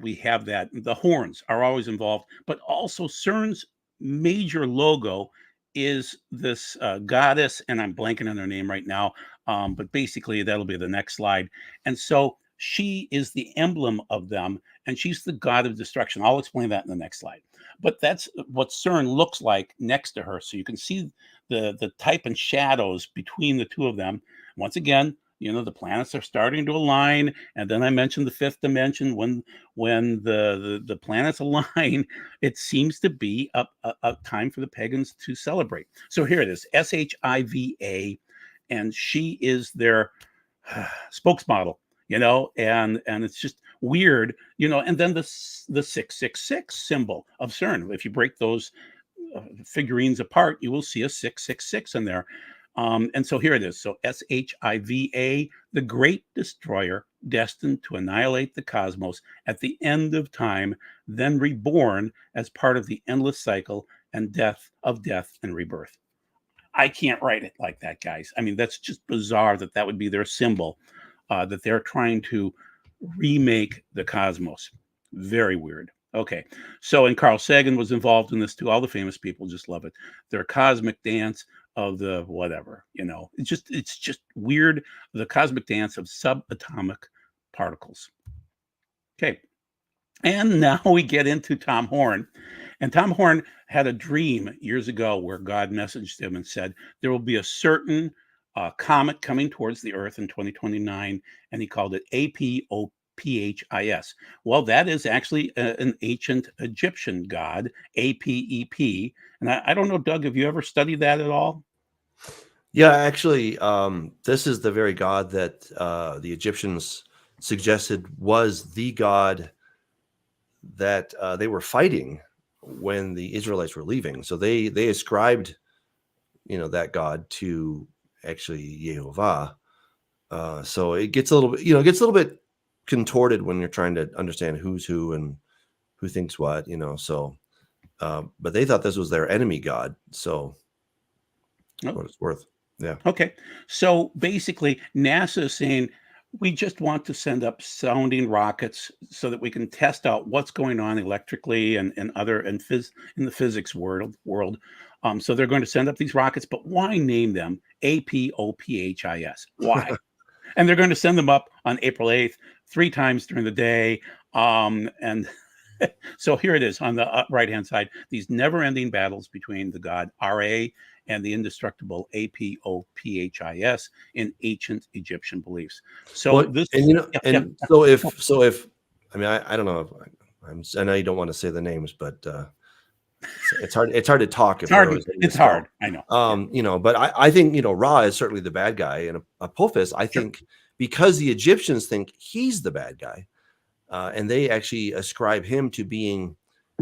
We have that. The horns are always involved, but also CERN's major logo is this goddess, and I'm blanking on her name right now, but basically that'll be the next slide. And so she is the emblem of them, and she's the god of destruction. I'll explain that in the next slide. But that's what CERN looks like next to her. So you can see the type and shadows between the two of them. Once again, you know, the planets are starting to align. And then I mentioned the fifth dimension. When the planets align, it seems to be a time for the pagans to celebrate. So here it is, SHIVA, and she is their spokesmodel, you know, and it's just weird, you know. And then the 666 symbol of CERN. If you break those figurines apart, you will see a 666 in there. And so here it is. So SHIVA, the great destroyer, destined to annihilate the cosmos at the end of time, then reborn as part of the endless cycle and death and rebirth. I can't write it like that, guys. I mean, that's just bizarre that would be their symbol, that they're trying to remake the cosmos. Very weird. Okay, so and Carl Sagan was involved in this too. All the famous people just love it. Their cosmic dance of the whatever, you know. It's just weird. The cosmic dance of subatomic particles. Okay, and now we get into Tom Horn. And Tom Horn had a dream years ago where God messaged him and said there will be a certain comet coming towards the Earth in 2029, and he called it APOPHIS. Well, that is actually an ancient Egyptian god, APEP. And I don't know, Doug, have you ever studied that at all? Yeah, actually, this is the very god that the Egyptians suggested was the god that they were fighting when the Israelites were leaving. So they ascribed, that god to actually Jehovah. So it gets a little bit, it gets a little bit contorted when you're trying to understand who's who and who thinks what, So, but they thought this was their enemy god. So, Oh, what it's worth. Yeah. okay. So basically, NASA is saying we just want to send up sounding rockets so that we can test out what's going on electrically and other and in the physics world. So they're going to send up these rockets, but why name them APOPHIS? Why? And they're going to send them up on April 8th, 3 times during the day. And so here it is on the right-hand side, these never-ending battles between the god Ra and the indestructible Apophis in ancient Egyptian beliefs. So Well, this, and yeah, yeah. and so if I mean I don't know. I know you don't want to say the names, but it's hard to talk if they're always getting It's hard. misspelled. I know. Yeah. But I think Ra is certainly the bad guy, and Apophis, I Sure. think, because the Egyptians think he's the bad guy, and they actually ascribe him to being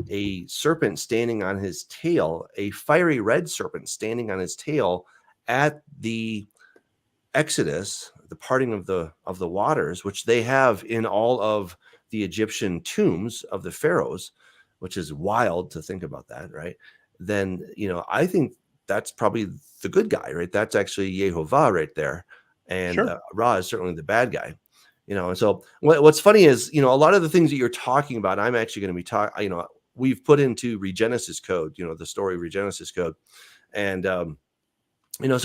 a serpent standing on his tail, a fiery red serpent standing on his tail at the Exodus, the parting of the waters, which they have in all of the Egyptian tombs of the pharaohs, which is wild to think about that, right? Then I think that's probably the good guy, right? That's actually Yehovah right there, and Sure. Ra is certainly the bad guy. And so what's funny is a lot of the things that you're talking about, I'm actually going to be talking. We've put into Regenesis code, the story of Regenesis code, and so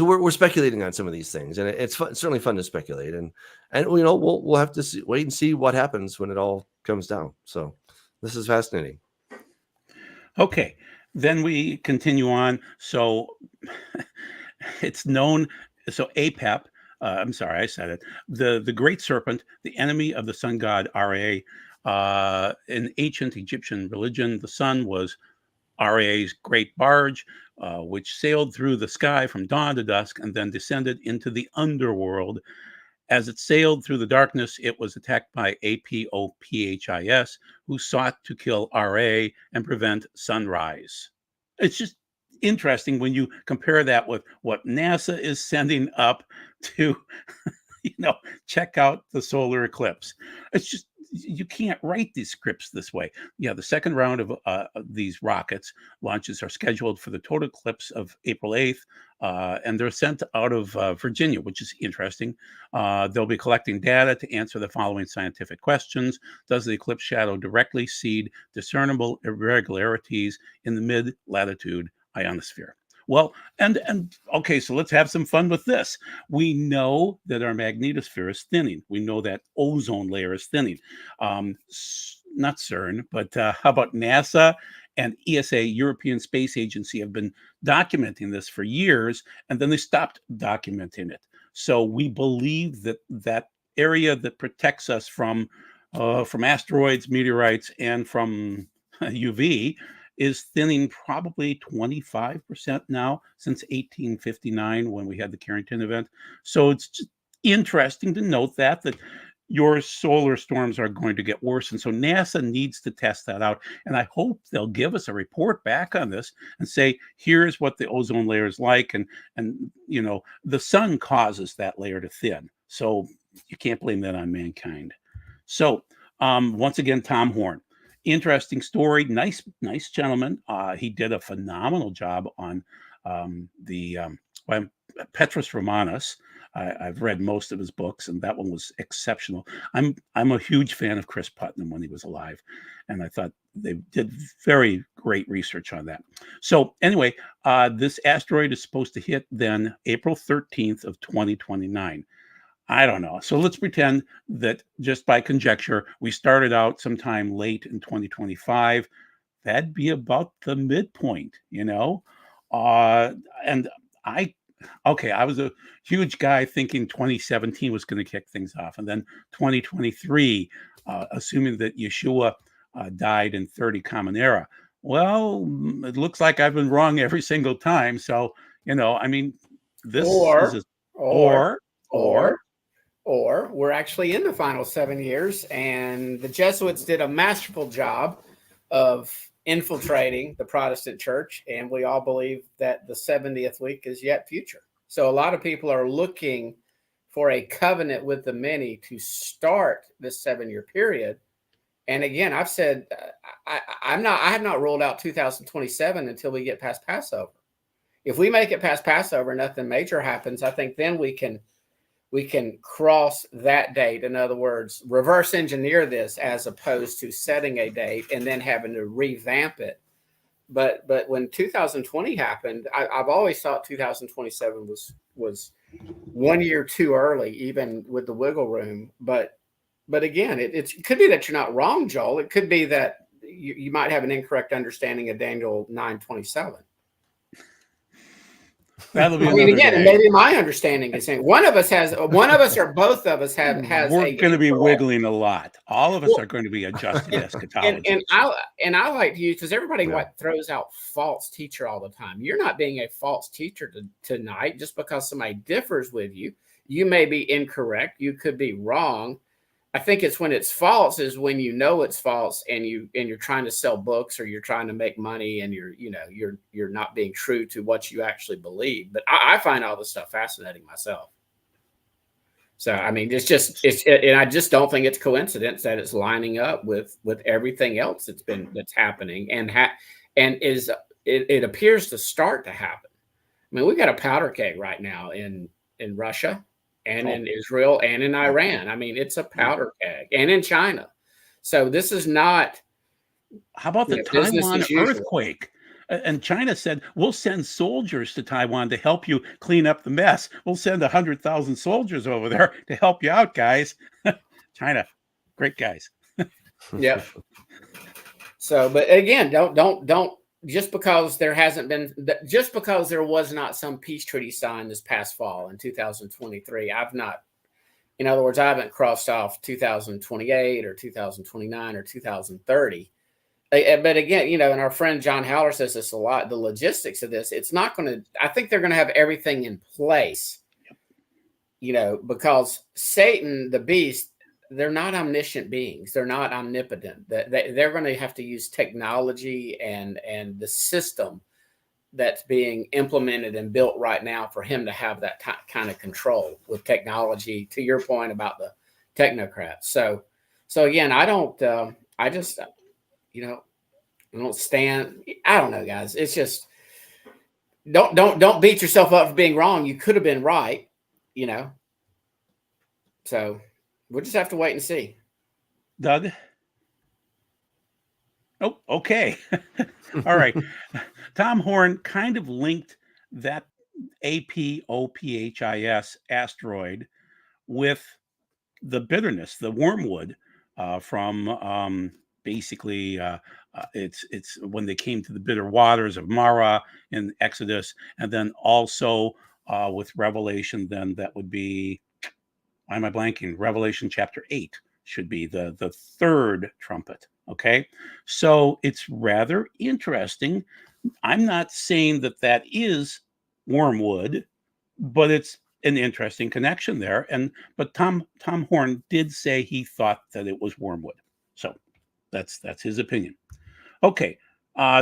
we're speculating on some of these things, and it's fun, certainly fun to speculate, and we'll have to wait and see what happens when it all comes down. So this is fascinating. Okay. Then we continue on. So it's known. So APEP. I'm sorry, I said it. The great serpent, the enemy of the sun god Ra. In ancient Egyptian religion, the sun was Ra's great barge, which sailed through the sky from dawn to dusk and then descended into the underworld. As it sailed through the darkness, it was attacked by Apophis, who sought to kill Ra and prevent sunrise. It's just interesting when you compare that with what NASA is sending up to, you know, check out the solar eclipse. It's just, you can't write these scripts this way. Yeah, the second round of these rockets launches are scheduled for the total eclipse of April 8th, and they're sent out of Virginia, which is interesting. They'll be collecting data to answer the following scientific questions. Does the eclipse shadow directly seed discernible irregularities in the mid-latitude ionosphere? Well, and okay, so let's have some fun with this. We know that our magnetosphere is thinning. We know that ozone layer is thinning. Not CERN, but how about NASA and ESA, European Space Agency, have been documenting this for years, and then they stopped documenting it. So we believe that that area that protects us from asteroids, meteorites, and from UV is thinning probably 25% now since 1859 when we had the Carrington event. So it's just interesting to note that your solar storms are going to get worse. And so NASA needs to test that out. And I hope they'll give us a report back on this and say, here's what the ozone layer is like. And you know, the sun causes that layer to thin. So you can't blame that on mankind. So once again, Tom Horn. Interesting story. Nice gentleman. He did a phenomenal job on well, Petrus Romanus. I've read most of his books, and that one was exceptional. I'm a huge fan of Chris Putnam when he was alive, and I thought they did very great research on that. So anyway, this asteroid is supposed to hit then April 13th of 2029. I don't know. So let's pretend that just by conjecture, we started out sometime late in 2025. That'd be about the midpoint, you know? And I, okay, I was a huge guy thinking 2017 was going to kick things off. And then 2023, assuming that Yeshua died in 30 Common Era. Well, it looks like I've been wrong every single time. So, you know, I mean, This is or, a, or, or, or, or we're actually in the final 7 years, and the Jesuits did a masterful job of infiltrating the Protestant church, and we all believe that the 70th week is yet future. So a lot of people are looking for a covenant with the many to start this 7 year period. And again, I've said I have not ruled out 2027 until we get past Passover. If we make it past Passover, nothing major happens. I think then we can cross that date. In other words, reverse engineer this as opposed to setting a date and then having to revamp it. But when 2020 happened, I've always thought 2027 was 1 year too early, even with the wiggle room. But again, it could be that you're not wrong, Joel. It could be that you might have an incorrect understanding of Daniel 9:27. that'll be I mean, another again, day. maybe my understanding is saying one of us or both of us has We're a going to be incorrect. wiggling a lot. All of us Well, are going to be adjusting and eschatology. I like to use, because everybody Yeah. throws out false teacher all the time. You're not being a false teacher tonight just because somebody differs with you. You may be incorrect. You could be wrong. I think it's when it's false is when you know it's false and you're trying to sell books or you're trying to make money and you're not being true to what you actually believe. But I find all this stuff fascinating myself. So I mean, and I just don't think it's coincidence that it's lining up with everything else that's happening and it appears to start to happen. I mean, we got a powder keg right now in Russia and in Israel and in Iran. I mean, it's a powder keg, and in China. So this is not. How about the business Taiwan as usual. earthquake? And China said, we'll send soldiers to Taiwan to help you clean up the mess. We'll send 100,000 soldiers over there to help you out, guys. China, great guys. Yep. So, but again, don't just because there was not some peace treaty signed this past fall in 2023. In other words, I haven't crossed off 2028 or 2029 or 2030. But again, and our friend John Howler says this a lot, the logistics of this, it's not going to, I think they're going to have everything in place, because Satan, the beast, they're not omniscient beings. They're not omnipotent. They're going to have to use technology and the system that's being implemented and built right now for him to have that kind of control with technology, to your point about the technocrats. So again, I don't stand. I don't know, guys. It's just don't beat yourself up for being wrong. You could have been right, So we'll just have to wait and see. Doug? Oh, okay. All right. Tom Horn kind of linked that APOPHIS asteroid with the bitterness, the wormwood from basically it's when they came to the bitter waters of Mara in Exodus, and then also with Revelation. Then that would be, why am I blanking? Revelation chapter 8 should be the third trumpet. Okay, so it's rather interesting. I'm not saying that is wormwood, but it's an interesting connection there. But Tom Horn did say he thought that it was wormwood. So that's his opinion. Okay.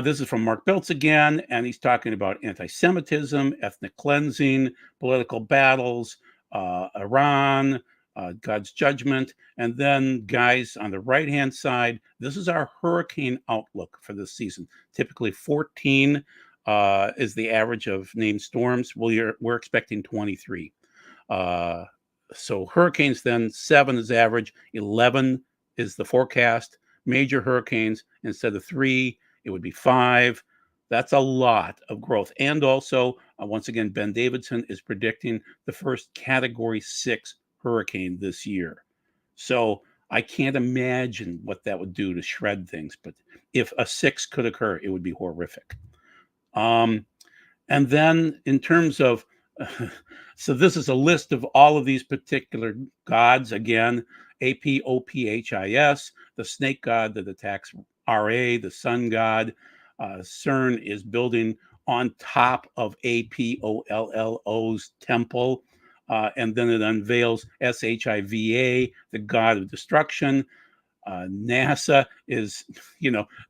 This is from Mark Biltz again, and he's talking about anti-Semitism, ethnic cleansing, political battles, Iran, God's judgment. And then, guys, on the right-hand side, this is our hurricane outlook for this season. Typically 14 is the average of named storms. We're expecting 23. So hurricanes, then 7 is average, 11 is the forecast. Major hurricanes, instead of 3, it would be 5. That's a lot of growth. And also, once again, Ben Davidson is predicting the first Category 6 hurricane this year. So I can't imagine what that would do to shred things. But if a 6 could occur, it would be horrific. And then in terms of, so this is a list of all of these particular gods. Again, APOPHIS, the snake god that attacks Ra, the sun god. CERN is building on top of Apollo's temple. And then it unveils Shiva, the god of destruction. NASA is,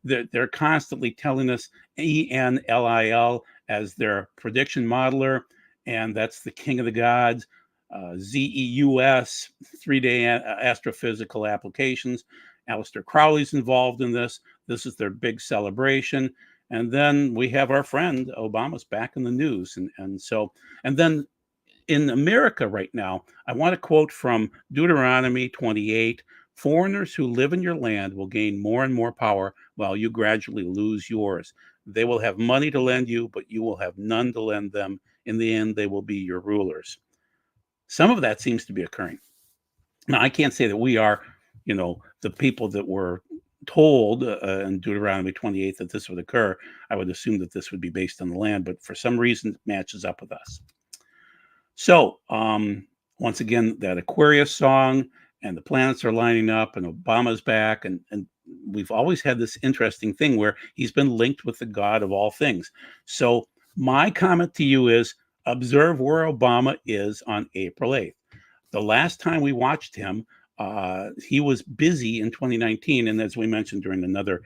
they're constantly telling us Enlil as their prediction modeler, and that's the king of the gods. Zeus, 3-day astrophysical applications. Aleister Crowley's involved in this. This is their big celebration. And then we have our friend Obama's back in the news. And then in America right now, I want to quote from Deuteronomy 28. Foreigners who live in your land will gain more and more power while you gradually lose yours. They will have money to lend you, but you will have none to lend them. In the end, they will be your rulers. Some of that seems to be occurring. Now, I can't say that we are, the people that were told in Deuteronomy 28 that this would occur. I would assume that this would be based on the land, but for some reason, it matches up with us. So, once again, that Aquarius song and the planets are lining up and Obama's back. And we've always had this interesting thing where he's been linked with the God of all things. So my comment to you is observe where Obama is on April 8th. The last time we watched him, he was busy in 2019. And as we mentioned during another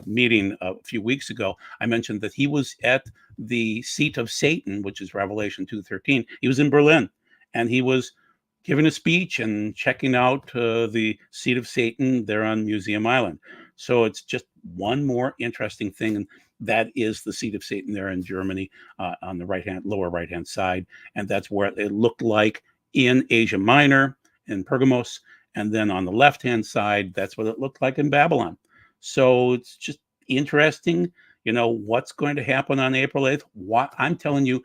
meeting a few weeks ago, I mentioned that he was at the seat of Satan, which is Revelation 2:13. He was in Berlin and he was giving a speech and checking out the seat of Satan there on Museum Island. So it's just one more interesting thing. And that is the seat of Satan there in Germany on the lower right-hand side. And that's where it looked like in Asia Minor, in Pergamos. And then on the left-hand side, that's what it looked like in Babylon. So it's just interesting, what's going to happen on April 8th. I'm telling you,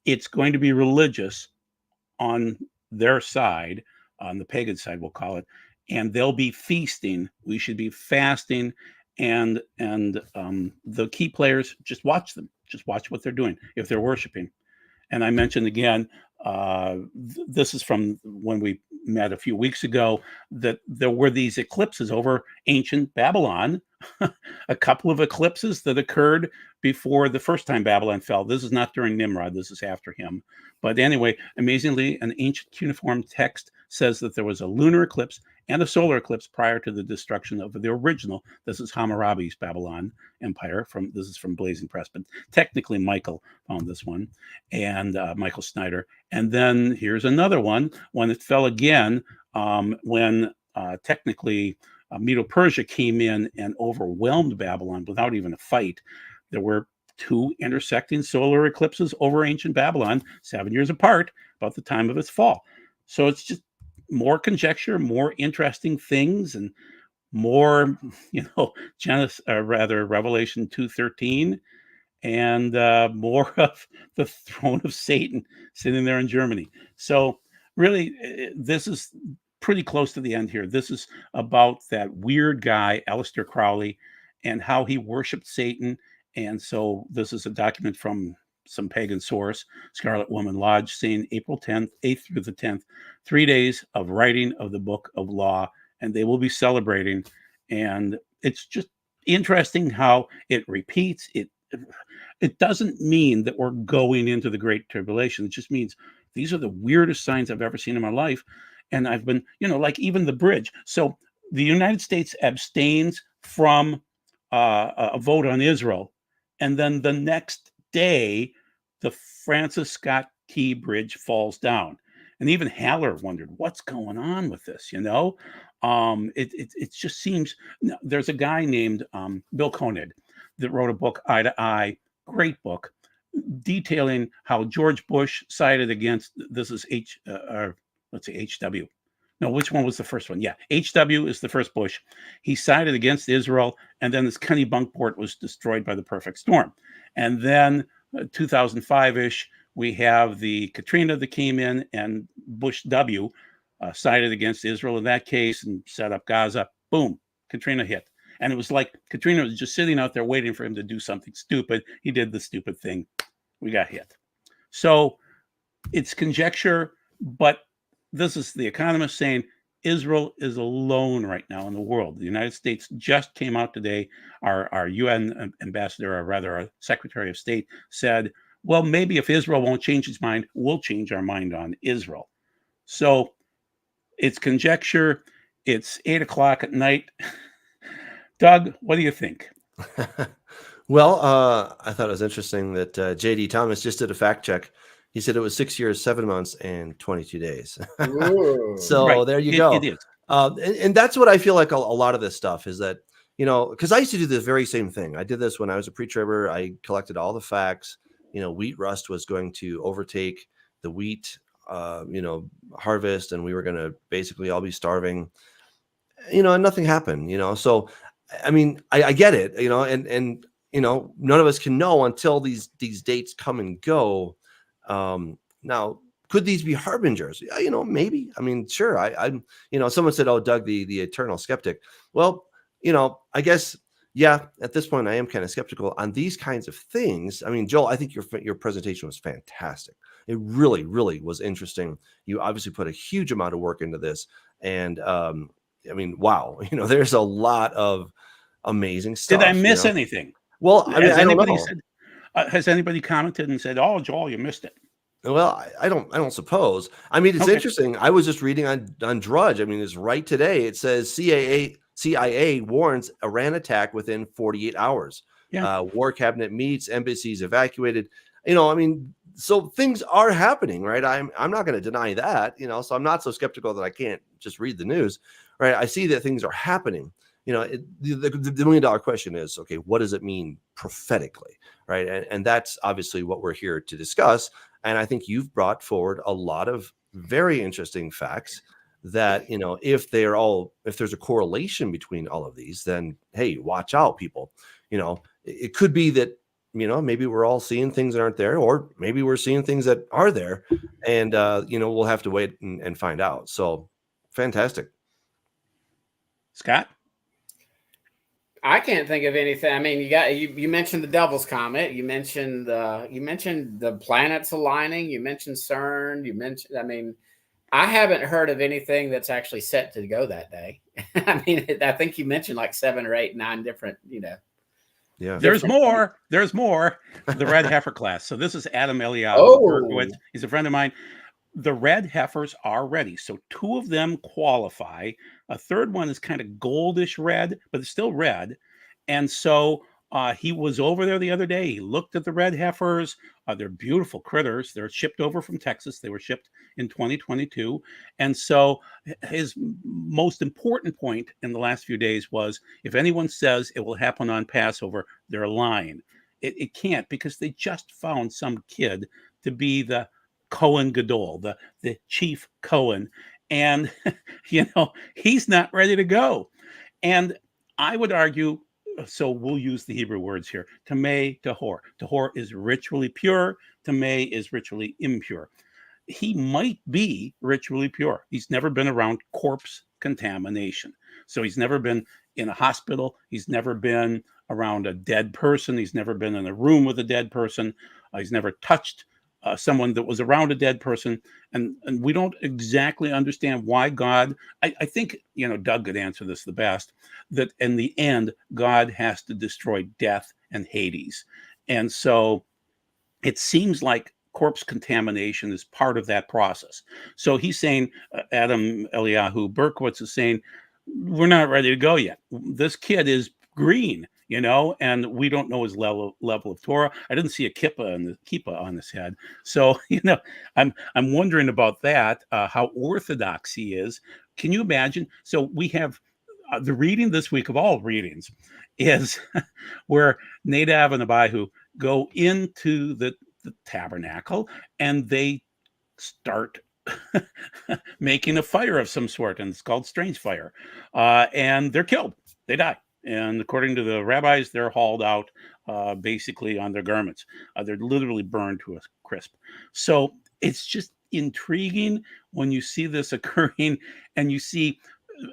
it's going to be religious on their side, on the pagan side, we'll call it, and they'll be feasting. We should be fasting, and the key players, just watch them. Just watch what they're doing if they're worshiping. And I mentioned again, this is from when we met a few weeks ago, that there were these eclipses over ancient Babylon, a couple of eclipses that occurred before the first time Babylon fell. This is not during Nimrod. This is after him. But anyway, amazingly, an ancient cuneiform text says that there was a lunar eclipse and a solar eclipse prior to the destruction of the original. This is Hammurabi's Babylon Empire. This is from Blazing Press, but technically Michael found this one, and Michael Snyder. And then here's another one when it fell again, when technically Medo-Persia came in and overwhelmed Babylon without even a fight. There were 2 intersecting solar eclipses over ancient Babylon, 7 years apart, about the time of its fall. So it's just more conjecture, more interesting things, and more, Revelation 2:13, and more of the throne of Satan sitting there in Germany. So really, this is pretty close to the end here. This is about that weird guy, Aleister Crowley, and how he worshipped Satan. And so this is a document from some pagan source, Scarlet Woman Lodge, saying April 10th, 8th through the 10th, 3 days of writing of the book of law, and they will be celebrating. And it's just interesting how it repeats. It doesn't mean that we're going into the Great Tribulation. It just means these are the weirdest signs I've ever seen in my life. And I've been, like even the bridge. So the United States abstains from a vote on Israel. And then the next day, the Francis Scott Key Bridge falls down. And even Haller wondered, what's going on with this? It just seems, there's a guy named Bill Koenig that wrote a book, Eye to Eye, great book, detailing how George Bush sided against, this is HW. No, which one was the first one? Yeah, HW is the first Bush. He sided against Israel, and then this Kennebunkport was destroyed by the perfect storm. And then 2005-ish, we have the Katrina that came in, and Bush W sided against Israel in that case and set up Gaza. Boom, Katrina hit. And it was like Katrina was just sitting out there waiting for him to do something stupid. He did the stupid thing. We got hit. So it's conjecture, but this is the Economist saying Israel is alone right now in the world. The United States just came out today. Our UN ambassador, or rather our Secretary of State, said, well, maybe if Israel won't change its mind, we'll change our mind on Israel. So it's conjecture. It's 8 o'clock at night. Doug, what do you think? Well, I thought it was interesting that J.D. Thomas just did a fact check. He said it was 6 years, 7 months, and 22 days. Ooh. So Right. there you It go. is. And that's what I feel like a lot of this stuff is that, because I used to do the very same thing. I did this when I was a pre-tribber. I collected all the facts. Wheat rust was going to overtake the wheat, harvest, and we were going to basically all be starving. And nothing happened. So, I mean, I get it. And none of us can know until these dates come and go. Now, could these be harbingers? Yeah, maybe. I mean, sure. I'm. Someone said, "Oh, Doug, the eternal skeptic." Well, I guess, yeah. At this point, I am kind of skeptical on these kinds of things. I mean, Joel, I think your presentation was fantastic. It really, really was interesting. You obviously put a huge amount of work into this, and I mean, wow. There's a lot of amazing stuff. Did I miss anything? Well, I mean, Has I don't anybody know. said? Has anybody commented and said, "Oh, Joel, you missed it"? Well, I don't suppose. I mean, it's Okay. interesting. I was just reading on Drudge. I mean, it's right today. It says CIA warns Iran attack within 48 hours. Yeah. War cabinet meets, embassies evacuated. I mean, so things are happening, right? I'm not going to deny that. So I'm not so skeptical that I can't just read the news, right? I see that things are happening. The $1 million question is, okay, what does it mean prophetically, right? And that's obviously what we're here to discuss. And I think you've brought forward a lot of very interesting facts that, if there's a correlation between all of these, then, hey, watch out, people. It could be that, maybe we're all seeing things that aren't there, or maybe we're seeing things that are there. And, we'll have to wait and find out. So fantastic. Scott? I can't think of anything. I mean, you mentioned the Devil's Comet. You mentioned the planets aligning. You mentioned CERN. I mean, I haven't heard of anything that's actually set to go that day. I mean, I think you mentioned like 7 or 8, 9 different, Yeah. There's more. There's more. The red heifer class. So this is Adam Eliyahu. Oh. He's a friend of mine. The red heifers are ready. So 2 of them qualify. A third one is kind of goldish red, but it's still red. And so he was over there the other day. He looked at the red heifers. They're beautiful critters. They're shipped over from Texas. They were shipped in 2022. And so his most important point in the last few days was, if anyone says it will happen on Passover, they're lying. It can't, because they just found some kid to be the Cohen Gadol, the chief Cohen. And, he's not ready to go. And I would argue, so we'll use the Hebrew words here, tameh, tahor. Tahor is ritually pure. Tameh is ritually impure. He might be ritually pure. He's never been around corpse contamination. So he's never been in a hospital. He's never been around a dead person. He's never been in a room with a dead person. He's never touched someone that was around a dead person. And we don't exactly understand why God, I think, Doug could answer this the best, that in the end, God has to destroy death and Hades. And so it seems like corpse contamination is part of that process. So he's saying, Adam Eliyahu Berkowitz is saying, we're not ready to go yet. This kid is green, and we don't know his level of Torah. I didn't see a kippah on his head. So, I'm wondering about that, how orthodox he is. Can you imagine? So we have the reading this week of all readings is where Nadav and Abihu go into the tabernacle and they start making a fire of some sort, and it's called strange fire. And they're killed. They die. And according to the rabbis, they're hauled out basically on their garments. They're literally burned to a crisp. So it's just intriguing when you see this occurring, and you see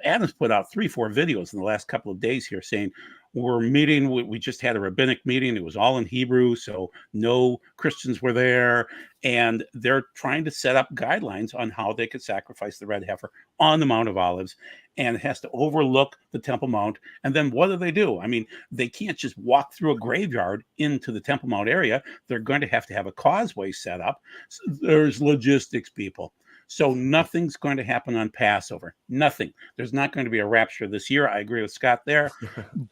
Adam's put out 3-4 videos in the last couple of days here saying, were meeting. We just had a rabbinic meeting. It was all in Hebrew, so no Christians were there. And they're trying to set up guidelines on how they could sacrifice the red heifer on the Mount of Olives. And it has to overlook the Temple Mount. And then what do? I mean, they can't just walk through a graveyard into the Temple Mount area. They're going to have a causeway set up. So there's logistics, people. So nothing's going to happen on Passover. Nothing. There's not going to be a rapture this year. I agree with Scott there.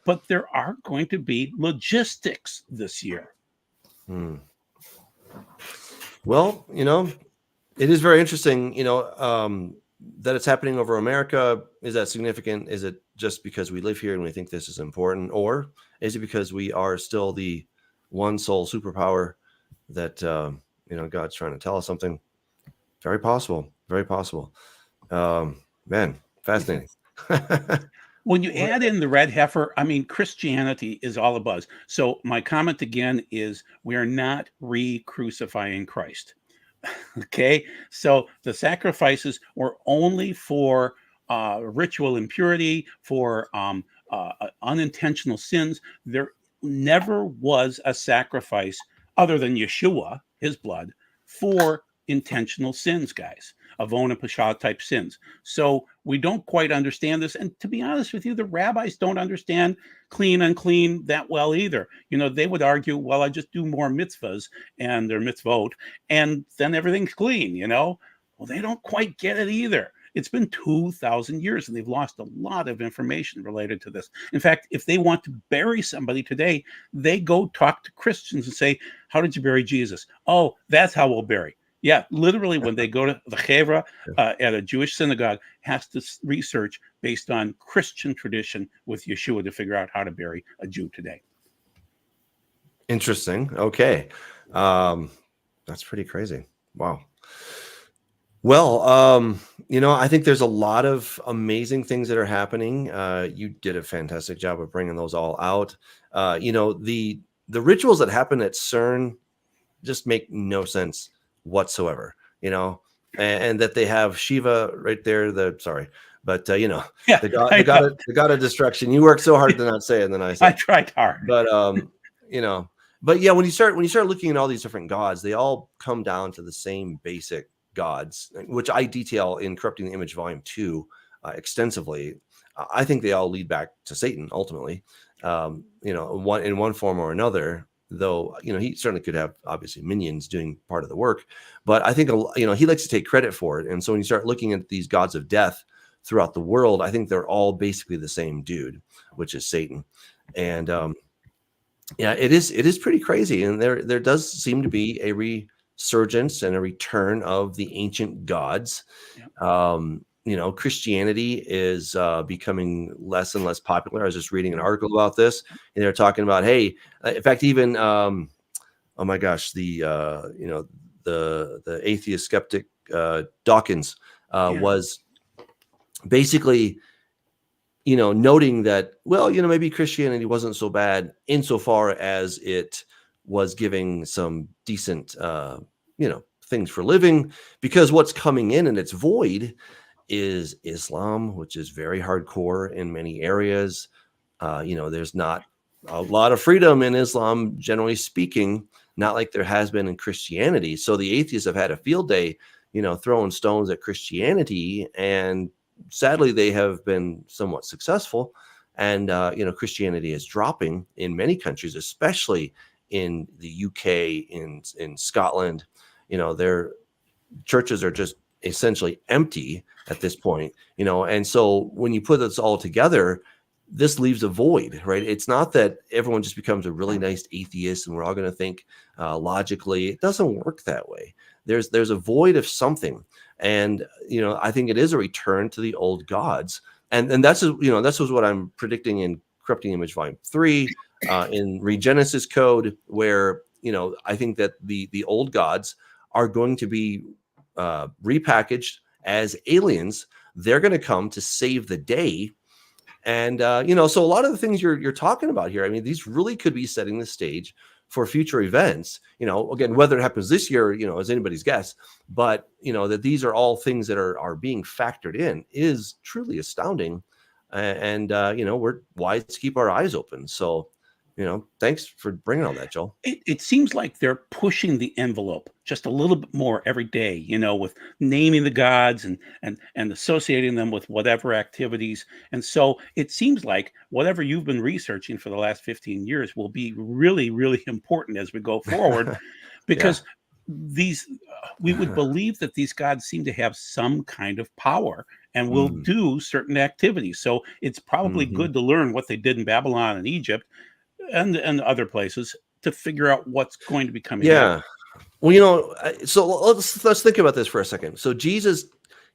But there are going to be logistics this year. Well, it is very interesting, that it's happening over America. Is that significant? Is it just because we live here and we think this is important? Or is it because we are still the one sole superpower that, God's trying to tell us something? Very possible. Very possible. Man, fascinating. When you add in the red heifer, I mean, Christianity is all abuzz. So my comment again is we are not re-crucifying Christ. Okay, so the sacrifices were only for ritual impurity, for unintentional sins. There never was a sacrifice other than Yeshua, his blood, for intentional sins, guys, avon and pasha type sins. So we don't quite understand this. And to be honest with you, the rabbis don't understand clean, unclean that well either. They would argue, well, I just do more mitzvahs and their mitzvot, and then everything's clean, Well, they don't quite get it either. It's been 2,000 years and they've lost a lot of information related to this. In fact, if they want to bury somebody today, they go talk to Christians and say, how did you bury Jesus? Oh, that's how we'll bury. Yeah, literally, when they go to the chevra at a Jewish synagogue, has to research based on Christian tradition with Yeshua to figure out how to bury a Jew today. Interesting. Okay. That's pretty crazy. Wow. Well, I think there's a lot of amazing things that are happening. You did a fantastic job of bringing those all out. The rituals that happen at CERN just make no sense whatsoever, and that they have Shiva right there. Yeah, the god of destruction. You work so hard to not say it, and then I said, I tried hard. But but yeah, when you start looking at all these different gods, they all come down to the same basic gods, which I detail in Corrupting the Image Volume 2 extensively. I think they all lead back to Satan ultimately, in one form or another. Though, he certainly could have obviously minions doing part of the work, but I think, he likes to take credit for it. And so when you start looking at these gods of death throughout the world, I think they're all basically the same dude, which is Satan. And it is pretty crazy. And there does seem to be a resurgence and a return of the ancient gods. Yeah. Christianity is becoming less and less popular. I was just reading an article about this, and they're talking about, hey, in fact, even oh my gosh, the atheist skeptic Dawkins was basically, noting that, well, maybe Christianity wasn't so bad insofar as it was giving some decent, things for living, because what's coming in and its void is Islam, which is very hardcore in many areas. There's not a lot of freedom in Islam, generally speaking, not like there has been in Christianity. So the atheists have had a field day, throwing stones at Christianity, and sadly they have been somewhat successful. And Christianity is dropping in many countries, especially in the UK, in Scotland. Their churches are just essentially empty at this point, and so when you put this all together, this leaves a void, right? It's not that everyone just becomes a really nice atheist and we're all going to think logically. It doesn't work that way. There's a void of something, and I think it is a return to the old gods, and that's what I'm predicting in Corrupting Image Volume 3, in Regenesis Code, where I think that the old gods are going to be repackaged as aliens. They're going to come to save the day. And so a lot of the things you're talking about here, I mean, these really could be setting the stage for future events. Again, whether it happens this year, is anybody's guess, but that these are all things that are being factored in is truly astounding. and we're wise to keep our eyes open. So, thanks for bringing all that, Joel. It seems like they're pushing the envelope just a little bit more every day, with naming the gods and associating them with whatever activities. And so it seems like whatever you've been researching for the last 15 years will be really, really important as we go forward, Yeah. because these we would believe that these gods seem to have some kind of power and will Mm, do certain activities. So it's probably mhm. good to learn what they did in Babylon and Egypt and other places to figure out what's going to be coming next. Yeah. Well, so let's think about this for a second. So Jesus,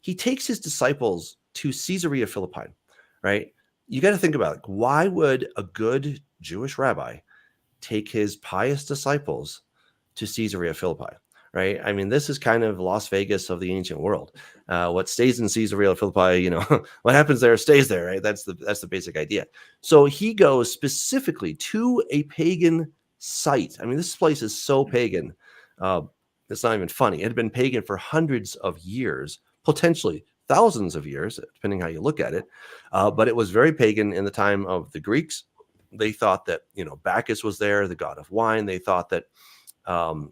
he takes his disciples to Caesarea Philippi, right? You got to think about, like, why would a good Jewish rabbi take his pious disciples to Caesarea Philippi, right? I mean, this is kind of Las Vegas of the ancient world. What stays in Caesarea Philippi, what happens there stays there, right? That's the basic idea. So he goes specifically to a pagan site. I mean, this place is so pagan. Uh, it's not even funny. It had been pagan for hundreds of years, potentially thousands of years, depending how you look at it. But it was very pagan in the time of the Greeks. They thought that Bacchus was there, the god of wine. They thought that um,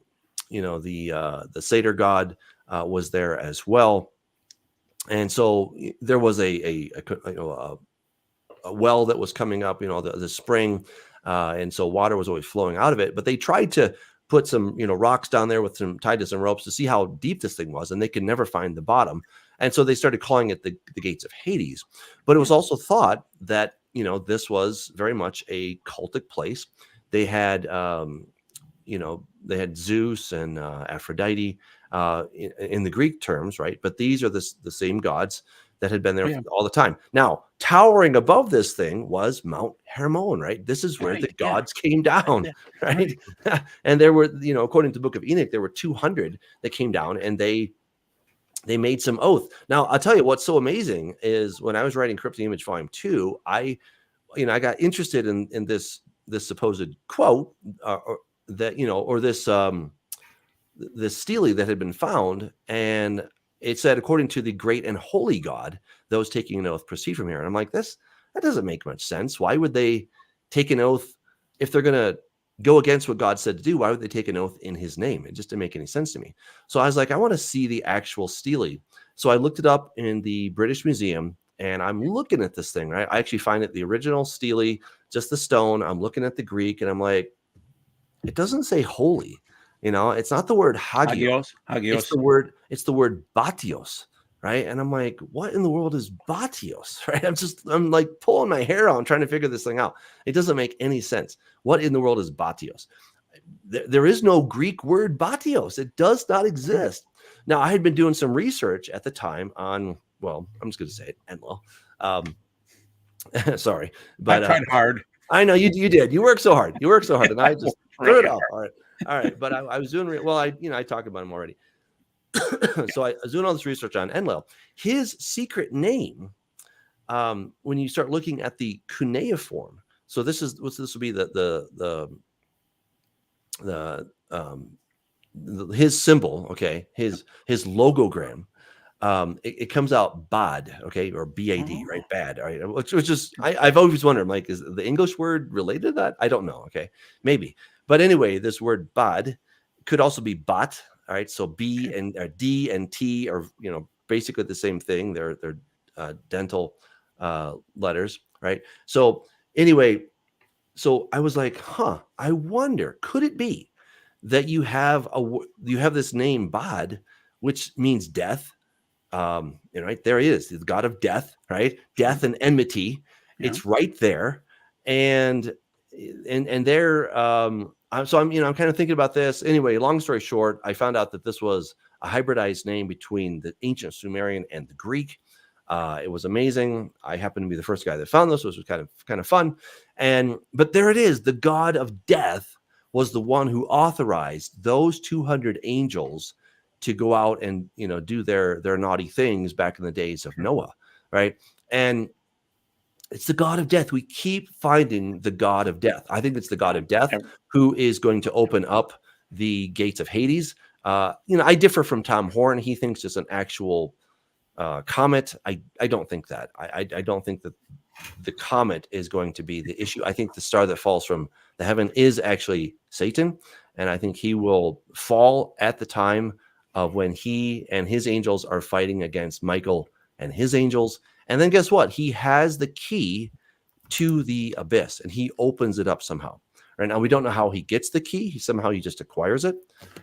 the satyr god was there as well. And so there was a well that was coming up, the spring, and so water was always flowing out of it. But they tried to put some rocks down there with tied to some ropes to see how deep this thing was, and they could never find the bottom. And so they started calling it the gates of Hades. But it was also thought that this was very much a cultic place. They had they had Zeus and Aphrodite in the Greek terms, right? But these are the same gods that had been there all the time. Now, towering above this thing was Mount Hermon, right? This is where the gods came down, right? And there were, according to the Book of Enoch, there were 200 that came down, and they made some oath. Now, I'll tell you what's so amazing is when I was writing Cryptic Image Volume 2, I got interested in this supposed quote, or this stele that had been found, and it said, according to the great and holy God, those taking an oath proceed from here. And I'm like, that doesn't make much sense. Why would they take an oath if they're going to go against what God said to do? Why would they take an oath in his name? It just didn't make any sense to me. So I was like, I want to see the actual stele. So I looked it up in the British Museum, and I'm looking at this thing, right? I actually find it the original stele, just the stone. I'm looking at the Greek, and I'm like, it doesn't say holy. It's not the word hagios. It's the word batios, right? And I'm like, what in the world is batios, right? I'm like pulling my hair out, trying to figure this thing out. It doesn't make any sense. What in the world is batios? There is no Greek word batios. It does not exist. Now, I had been doing some research at the time on, well, I'm just going to say it, Enlil. Sorry, but I tried hard. I know you did. You worked so hard. And I just threw it off. All right. But I was doing I talked about him already. So I was doing all this research on Enlil. His secret name, when you start looking at the cuneiform. So this will be his symbol. Okay, his logogram. It comes out bad, okay, or BAD, right? Bad, all right. Which is I've always wondered, like, is the English word related to that? I don't know. Okay, maybe. But anyway, this word bad could also be bat. All right, so B and D and T are basically the same thing. They're dental letters, right? So anyway, so I was like, I wonder, could it be that you have this name Bad, which means death? Right there he is, the god of death, right? Death and enmity. It's right there, and there. So I'm kind of thinking about this. Anyway, long story short, I found out that this was a hybridized name between the ancient Sumerian and the Greek. It was amazing. I happened to be the first guy that found this, which was kind of fun. But there it is. The god of death was the one who authorized those 200 angels to go out and do their naughty things back in the days of Noah, right? And it's the god of death. We keep finding the god of death. I think it's the god of death who is going to open up the gates of Hades. I differ from Tom Horn. He thinks it's an actual comet. I don't think that. I don't think that the comet is going to be the issue. I think the star that falls from the heaven is actually Satan, and I think he will fall at the time of when he and his angels are fighting against Michael and his angels. And then guess what? He has the key to the abyss, and he opens it up somehow. Right now, we don't know how he gets the key. He just acquires it,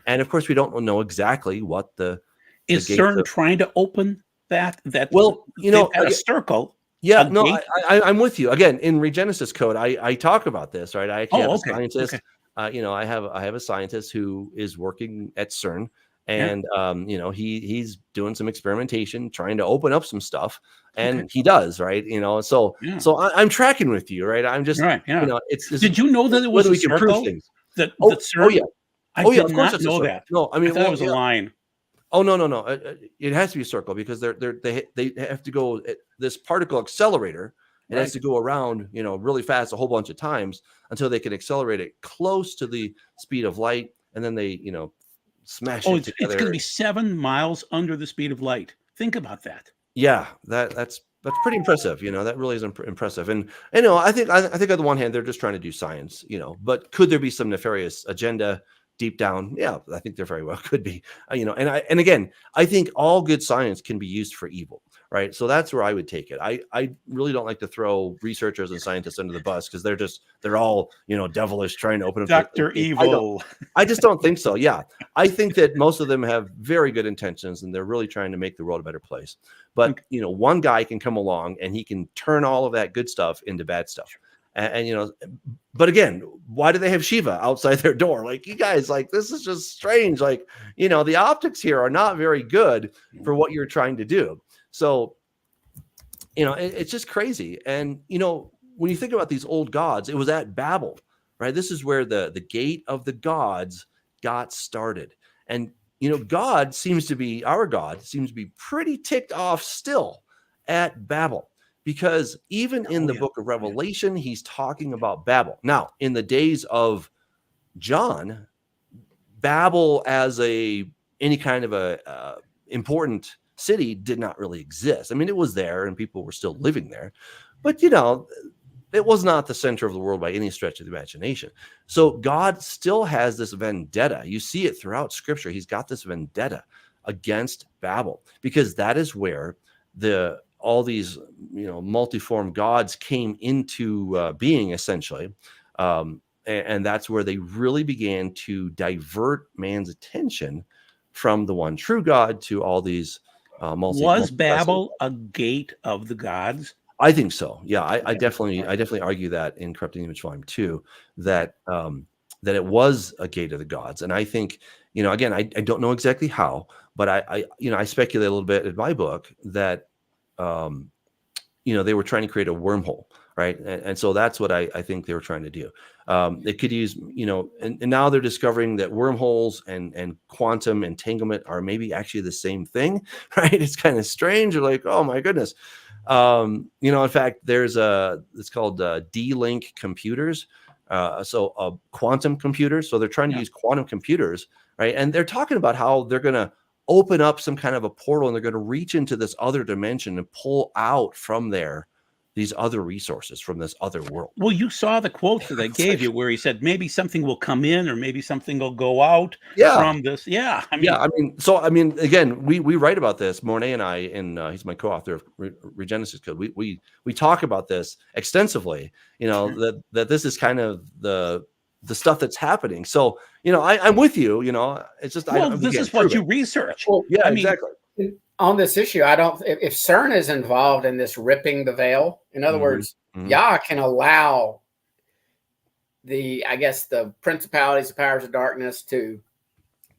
and of course, we don't know exactly what the Is gates CERN of. trying to open that? Well, They've got a circle. yeah, A no, gate? I'm with you. Again, in Regenesis code, I talk about this, right? I actually have Oh, a okay. scientist. Okay. I have a scientist who is working at CERN, Yeah. and he's doing some experimentation, trying to open up some stuff, and Okay. he does, right? So Yeah. I'm tracking with you, right? I'm just, Right. Yeah. it's Did you know that it was whether a we can prove circle? things. That Oh CERN? yeah, I oh yeah. did Of course, not it's a know circle. that. No, I I mean, thought it well, was a yeah. line. Oh no. It has to be a circle because they have to go this particle accelerator. It has Right. to go around, really fast a whole bunch of times until they can accelerate it close to the speed of light, and then they, smash Oh, it it's going together. to be 7 miles under the speed of light. Think about that. Yeah, that's pretty impressive. That really is impressive. And I think on the one hand they're just trying to do science, but could there be some nefarious agenda deep down? Yeah, I think there very well could be. And again, I think all good science can be used for evil, right? So that's where I would take it. I really don't like to throw researchers and scientists under the bus because they're all devilish trying to open up Dr. Evil. I just don't think so. Yeah. I think that most of them have very good intentions and they're really trying to make the world a better place. But, one guy can come along and he can turn all of that good stuff into bad stuff. And but again, why do they have Shiva outside their door? Like, you guys, like, this is just strange. Like, the optics here are not very good for what you're trying to do. So, it's just crazy. And, when you think about these old gods, it was at Babel, right? This is where the gate of the gods got started. And, our God seems to be pretty ticked off still at Babel, because even in the book of Revelation, he's talking about Babel. Now, in the days of John, Babel as any kind of a important city did not really exist. I mean, it was there and people were still living there, but it was not the center of the world by any stretch of the imagination. So God still has this vendetta. You see it throughout Scripture. He's got this vendetta against Babel, because that is where all these multiform gods came into being, essentially, and that's where they really began to divert man's attention from the one true God to all these Was Babel a gate of the gods? I think so. Yeah, I definitely argue that in Corrupting Image Volume 2 that it was a gate of the gods. And I think, again, I don't know exactly how, but I speculate a little bit in my book that they were trying to create a wormhole, right? And so that's what I think they were trying to do. They could use, and now they're discovering that wormholes and quantum entanglement are maybe actually the same thing, right? It's kind of strange. You're like, oh my goodness. In fact, it's called D-Link computers. So quantum computers. So they're trying to use quantum computers, right? And they're talking about how they're going to open up some kind of a portal and they're going to reach into this other dimension and pull out from there these other resources from this other world. Well, you saw the quote that I gave you where he said maybe something will come in or maybe something will go out from this. Yeah. Again, we write about this, Mornay and I, and he's my co-author of Regenesis Code. We talk about this extensively, that this is kind of the stuff that's happening. So, I'm with you, it's just, this is what you research. Well, yeah, exactly. On this issue, if CERN is involved in this ripping the veil, in other words, Yah can allow the principalities, the powers of darkness to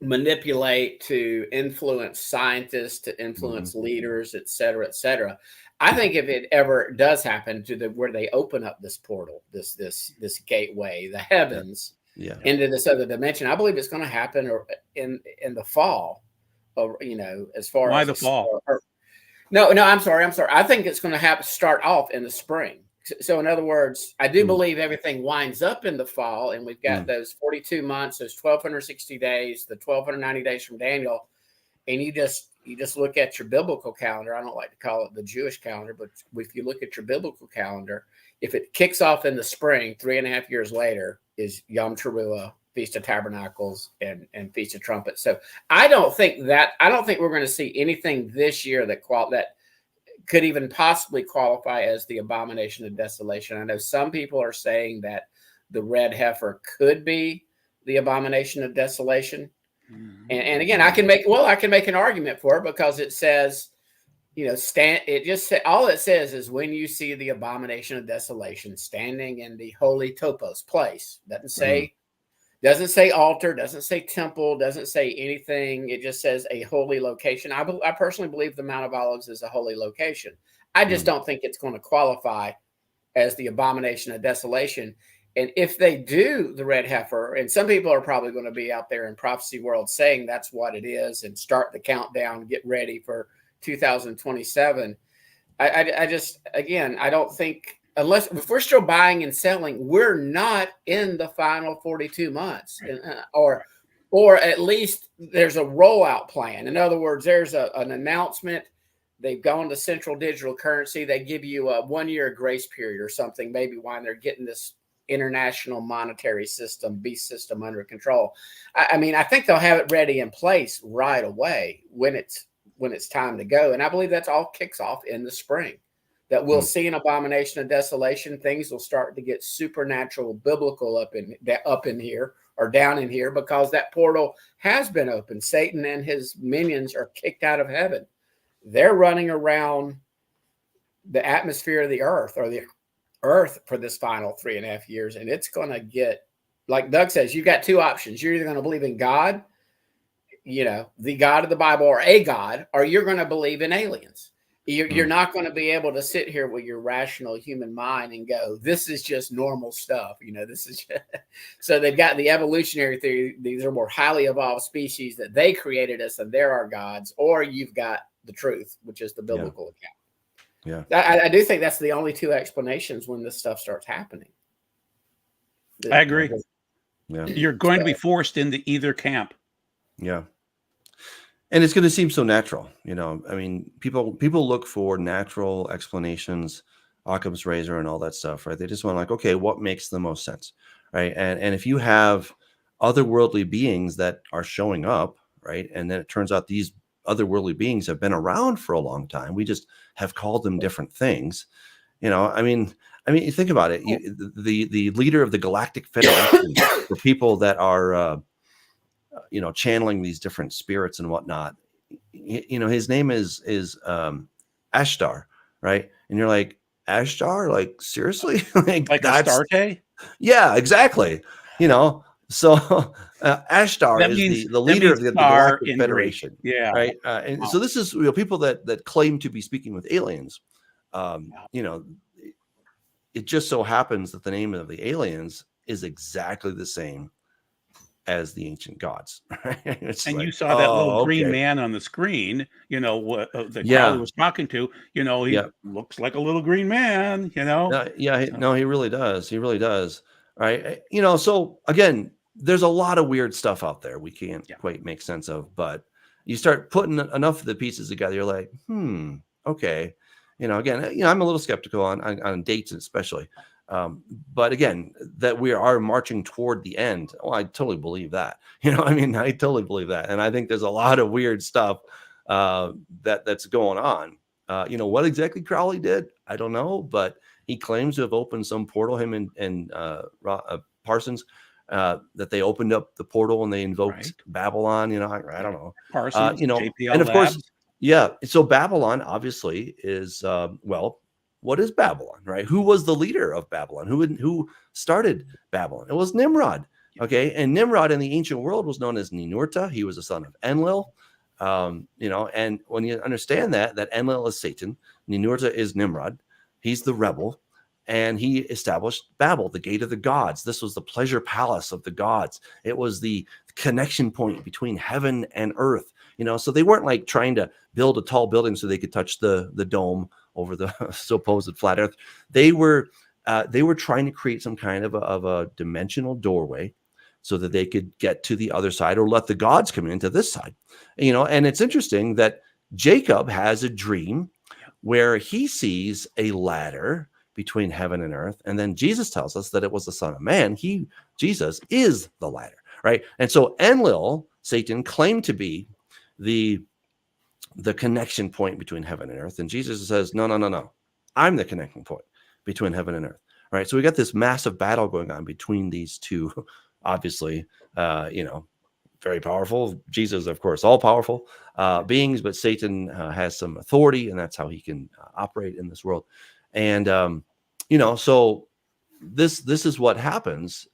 manipulate, to influence scientists, to influence leaders, et cetera, et cetera. I think if it ever does happen where they open up this portal, this gateway, the heavens, into this other dimension, I believe it's going to happen in the fall. As far why as the fall? No, I'm sorry. I think it's going to start off in the spring. So in other words, I do believe everything winds up in the fall, and we've got those 42 months, those 1,260 days, the 1,290 days from Daniel, and you just look at your biblical calendar. I don't like to call it the Jewish calendar, but if you look at your biblical calendar, if it kicks off in the spring, 3.5 years later is Yom Teruah, Feast of Tabernacles, and Feast of Trumpets. So I don't think we're going to see anything this year that could even possibly qualify as the abomination of desolation. I know some people are saying that the red heifer could be the abomination of desolation. And again, I can make an argument for it, because it says, all it says is, when you see the abomination of desolation standing in the holy topos place. Doesn't say altar, doesn't say temple, doesn't say anything. It just says a holy location. I personally believe the Mount of Olives is a holy location. I just don't think it's going to qualify as the abomination of desolation. And if they do the red heifer, and some people are probably going to be out there in prophecy world saying that's what it is, and start the countdown, get ready for 2027. I don't think, if we're still buying and selling, we're not in the final 42 months, or at least there's a rollout plan. In other words, there's an announcement. They've gone to central digital currency. They give you a 1-year grace period or something, maybe while they're getting this international monetary beast system under control. I think they'll have it ready in place right away when it's time to go. And I believe that's all kicks off in the spring, that we'll see an abomination of desolation. Things will start to get supernatural, biblical up in here, or down in here, because that portal has been opened. Satan and his minions are kicked out of heaven. They're running around the atmosphere of the earth, or the earth, for this final 3.5 years. And it's going to get, like Doug says, you've got two options. You're either going to believe in God, the God of the Bible, or a God, or you're going to believe in aliens. You're not going to be able to sit here with your rational human mind and go, this is just normal stuff. This is just... So they've got the evolutionary theory. These are more highly evolved species that they created us and they're our gods. Or you've got the truth, which is the biblical account. Yeah. I do think that's the only two explanations when this stuff starts happening. I agree. Yeah. You're going to be forced into either camp. Yeah. And it's going to seem so natural. People look for natural explanations, Occam's razor and all that stuff, right? They just want, like, okay, what makes the most sense, right? And if you have otherworldly beings that are showing up, right, and then it turns out these otherworldly beings have been around for a long time, we just have called them different things. You think about it. The leader of the Galactic Federation for people that are channeling these different spirits and whatnot, his name is Ashtar, right? And you're like, Ashtar, like, seriously? like Astarte? Yeah, exactly. So Ashtar is the leader of the Galactic Federation. Greek. Yeah. Right. So this is people that claim to be speaking with aliens. It just so happens that the name of the aliens is exactly the same as the ancient gods. Right? And you saw that little green man on the screen, what that Crowley was talking to, he looks like a little green man, he really does. He really does. Right. So again, there's a lot of weird stuff out there we can't quite make sense of, but you start putting enough of the pieces together, you're like, okay. Again, I'm a little skeptical on dates especially. But again, that we are marching toward the end. Oh, I totally believe that. I totally believe that. And I think there's a lot of weird stuff that's going on. What exactly Crowley did, I don't know, but he claims to have opened some portal, him and Parsons, that they opened up the portal and they invoked Babylon. I don't know. Parsons, JPL and of Labs. course, yeah. So Babylon obviously is, what is Babylon, right? Who was the leader of Babylon? Who started Babylon? It was Nimrod. Okay. And Nimrod in the ancient world was known as Ninurta. He was a son of Enlil. And when you understand that Enlil is Satan, Ninurta is Nimrod. He's the rebel. And he established Babel, the gate of the gods. This was the pleasure palace of the gods. It was the connection point between heaven and earth. So they weren't like trying to build a tall building so they could touch the dome over the supposed flat earth. They were trying to create some kind of a dimensional doorway so that they could get to the other side or let the gods come into this side. And it's interesting that Jacob has a dream where he sees a ladder between heaven and earth. And then Jesus tells us that it was the Son of Man. Jesus is the ladder, right? And so Enlil, Satan, claimed to be the connection point between heaven and earth. And Jesus says, no. I'm the connecting point between heaven and earth. All right. So we got this massive battle going on between these two, obviously, very powerful. Jesus, of course, all powerful beings, but Satan has some authority, and that's how he can operate in this world. And, so this is what happens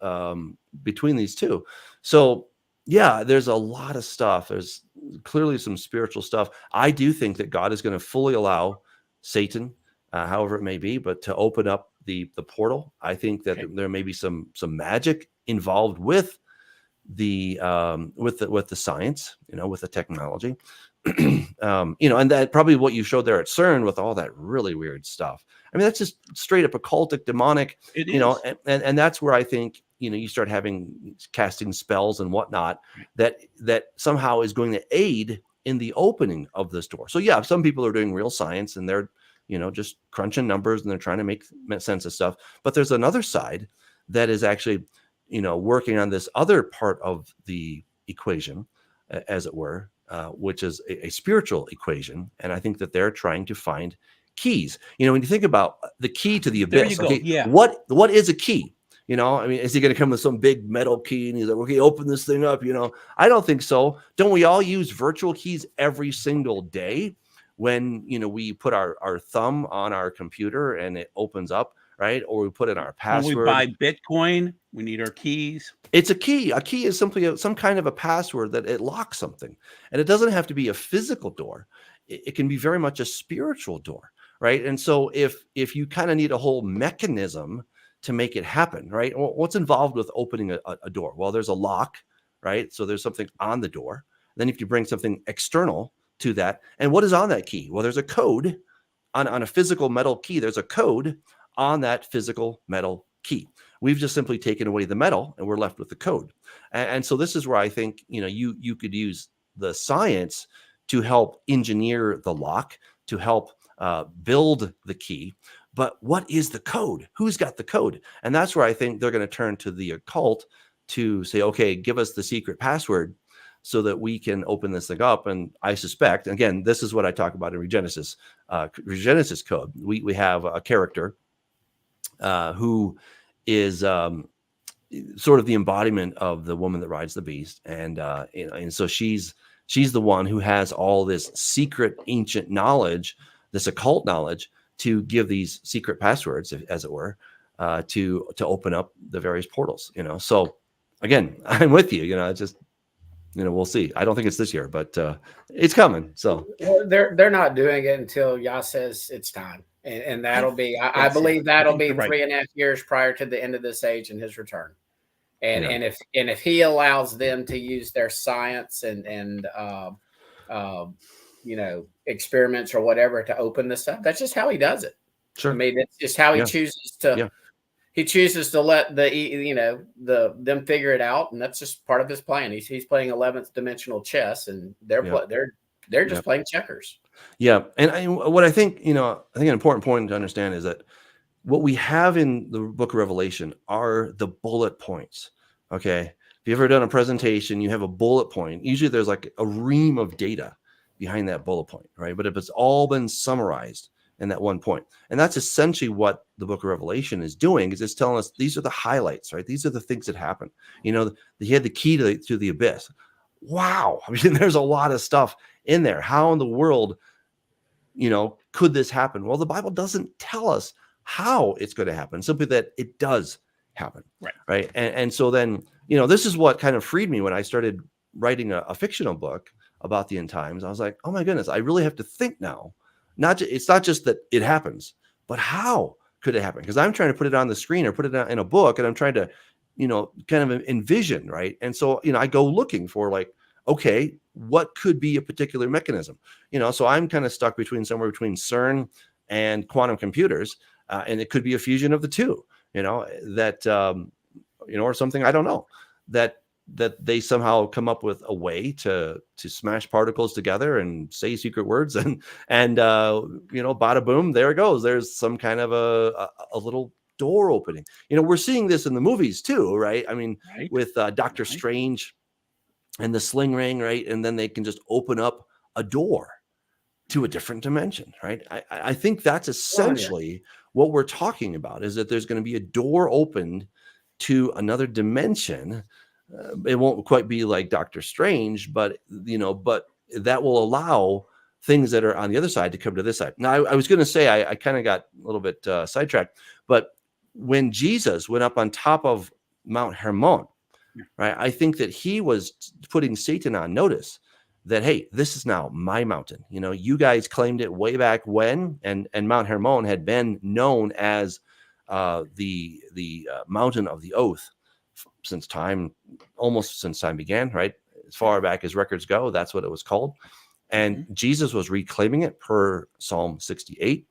between these two. So, yeah, there's a lot of stuff. There's clearly some spiritual stuff. I do think that God is going to fully allow Satan, however it may be, but to open up the portal. I think that there may be some magic involved with the science, with the technology, and that probably what you showed there at CERN with all that really weird stuff. I mean, that's just straight up occultic, demonic, and that's where I think, you start having casting spells and whatnot that somehow is going to aid in the opening of this door. So yeah, some people are doing real science and they're, just crunching numbers and they're trying to make sense of stuff. But there's another side that is actually, working on this other part of the equation, as it were, which is a spiritual equation. And I think that they're trying to find keys. When you think about the key to the abyss, There you go. Yeah. What is a key? Is he going to come with some big metal key and he's like, okay, open this thing up? I don't think so. Don't we all use virtual keys every single day when, we put our thumb on our computer and it opens up, right? Or we put in our password. When we buy Bitcoin, we need our keys. It's a key. A key is simply some kind of a password that it locks something. And it doesn't have to be a physical door. It can be very much a spiritual door, right? And so if you kind of need a whole mechanism to make it happen, right? What's involved with opening a door? Well, there's a lock, right? So there's something on the door. Then if you bring something external to that, and what is on that key? Well, there's a code on a physical metal key. There's a code on that physical metal key. We've just simply taken away the metal and we're left with the code. And so this is where I think, you could use the science to help engineer the lock, to help build the key. But what is the code? Who's got the code? And that's where I think they're going to turn to the occult to say, okay, give us the secret password so that we can open this thing up. And I suspect, again, this is what I talk about in Regenesis code. We have a character who is sort of the embodiment of the woman that rides the beast. And, and so she's the one who has all this secret ancient knowledge, this occult knowledge, to give these secret passwords, as it were, to open up the various portals. So again, I'm with you. It's just, we'll see. I don't think it's this year, but it's coming. So they're not doing it until Yah says it's time, and that'll be. I believe that'll be 3.5 years prior to the end of this age and his return. And if he allows them to use their science and experiments or whatever to open this up, that's just how he does it. Sure. I mean, it's just how he chooses to. Yeah. He chooses to let them figure it out, and that's just part of his plan. He's playing 11th dimensional chess, and they're just playing checkers. Yeah, and what I think an important point to understand is that what we have in the Book of Revelation are the bullet points. Okay, if you've ever done a presentation, you have a bullet point. Usually, there's like a ream of data behind that bullet point, right? But if it's all been summarized in that one point, and that's essentially what the Book of Revelation is doing, is it's telling us these are the highlights, right? These are the things that happen. He had the key to the abyss. Wow, I mean, there's a lot of stuff in there. How in the world, could this happen? Well, the Bible doesn't tell us how it's going to happen, simply that it does happen, right? And so then, this is what kind of freed me when I started writing a fictional book about the end times. I was like, oh my goodness, I really have to think now. It's not just that it happens, but how could it happen? Because I'm trying to put it on the screen or put it in a book, and I'm trying to, kind of envision, right? And so, I go looking for like, okay, what could be a particular mechanism? So I'm kind of stuck somewhere between CERN and quantum computers, and it could be a fusion of the two, or something, I don't know, that that they somehow come up with a way to smash particles together and say secret words, and bada boom, there it goes. There's some kind of a little door opening. We're seeing this in the movies too, right? I mean, Right. with Doctor Strange and the sling ring, right? And then they can just open up a door to a different dimension, right? I think that's essentially what we're talking about, is that there's going to be a door opened to another dimension. It won't quite be like Doctor Strange, but that will allow things that are on the other side to come to this side. Now, I was going to say, I kind of got a little bit sidetracked, but when Jesus went up on top of Mount Hermon, right, I think that he was putting Satan on notice that, hey, this is now my mountain. You guys claimed it way back when, and Mount Hermon had been known as the mountain of the oath almost since time began, right? As far back as records go, that's what it was called. And Jesus was reclaiming it per Psalm 68.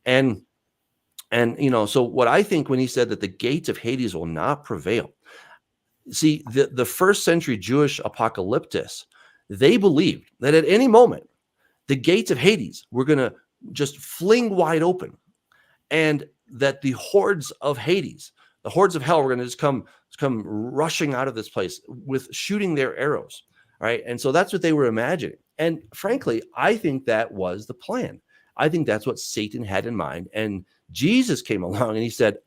And so what I think when he said that the gates of Hades will not prevail, see, the first century Jewish apocalyptists, they believed that at any moment, the gates of Hades were going to just fling wide open, and that the hordes of Hades, the hordes of hell, were going to just come rushing out of this place with shooting their arrows, right? And so that's what they were imagining. And frankly, I think that was the plan. I think that's what Satan had in mind. And Jesus came along and he said,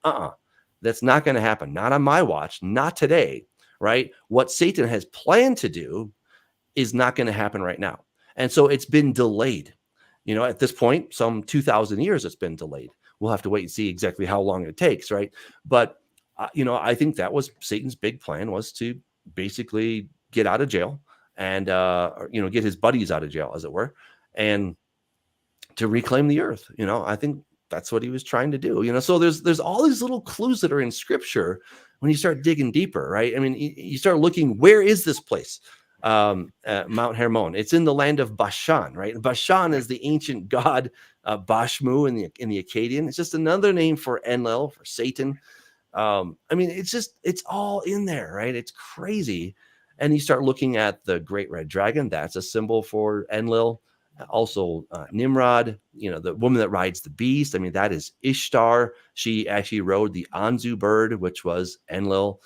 that's not going to happen. Not on my watch, not today, right? What Satan has planned to do is not going to happen right now. And so it's been delayed. At this point, some 2,000 years it's been delayed. We'll have to wait and see exactly how long it takes, right? But, I think that was Satan's big plan, was to basically get out of jail and, get his buddies out of jail, as it were, and to reclaim the earth. I think that's what he was trying to do. So there's all these little clues that are in scripture when you start digging deeper, right? I mean, you start looking, where is this place? Mount Hermon. It's in the land of Bashan, right? Bashan is the ancient god Bashmu in the Akkadian. It's just another name for Enlil, for Satan. I mean, it's all in there, right? It's crazy. And you start looking at the great red dragon. That's a symbol for Enlil. Also, Nimrod, the woman that rides the beast. I mean, that is Ishtar. She actually rode the Anzu bird, which was Enlil.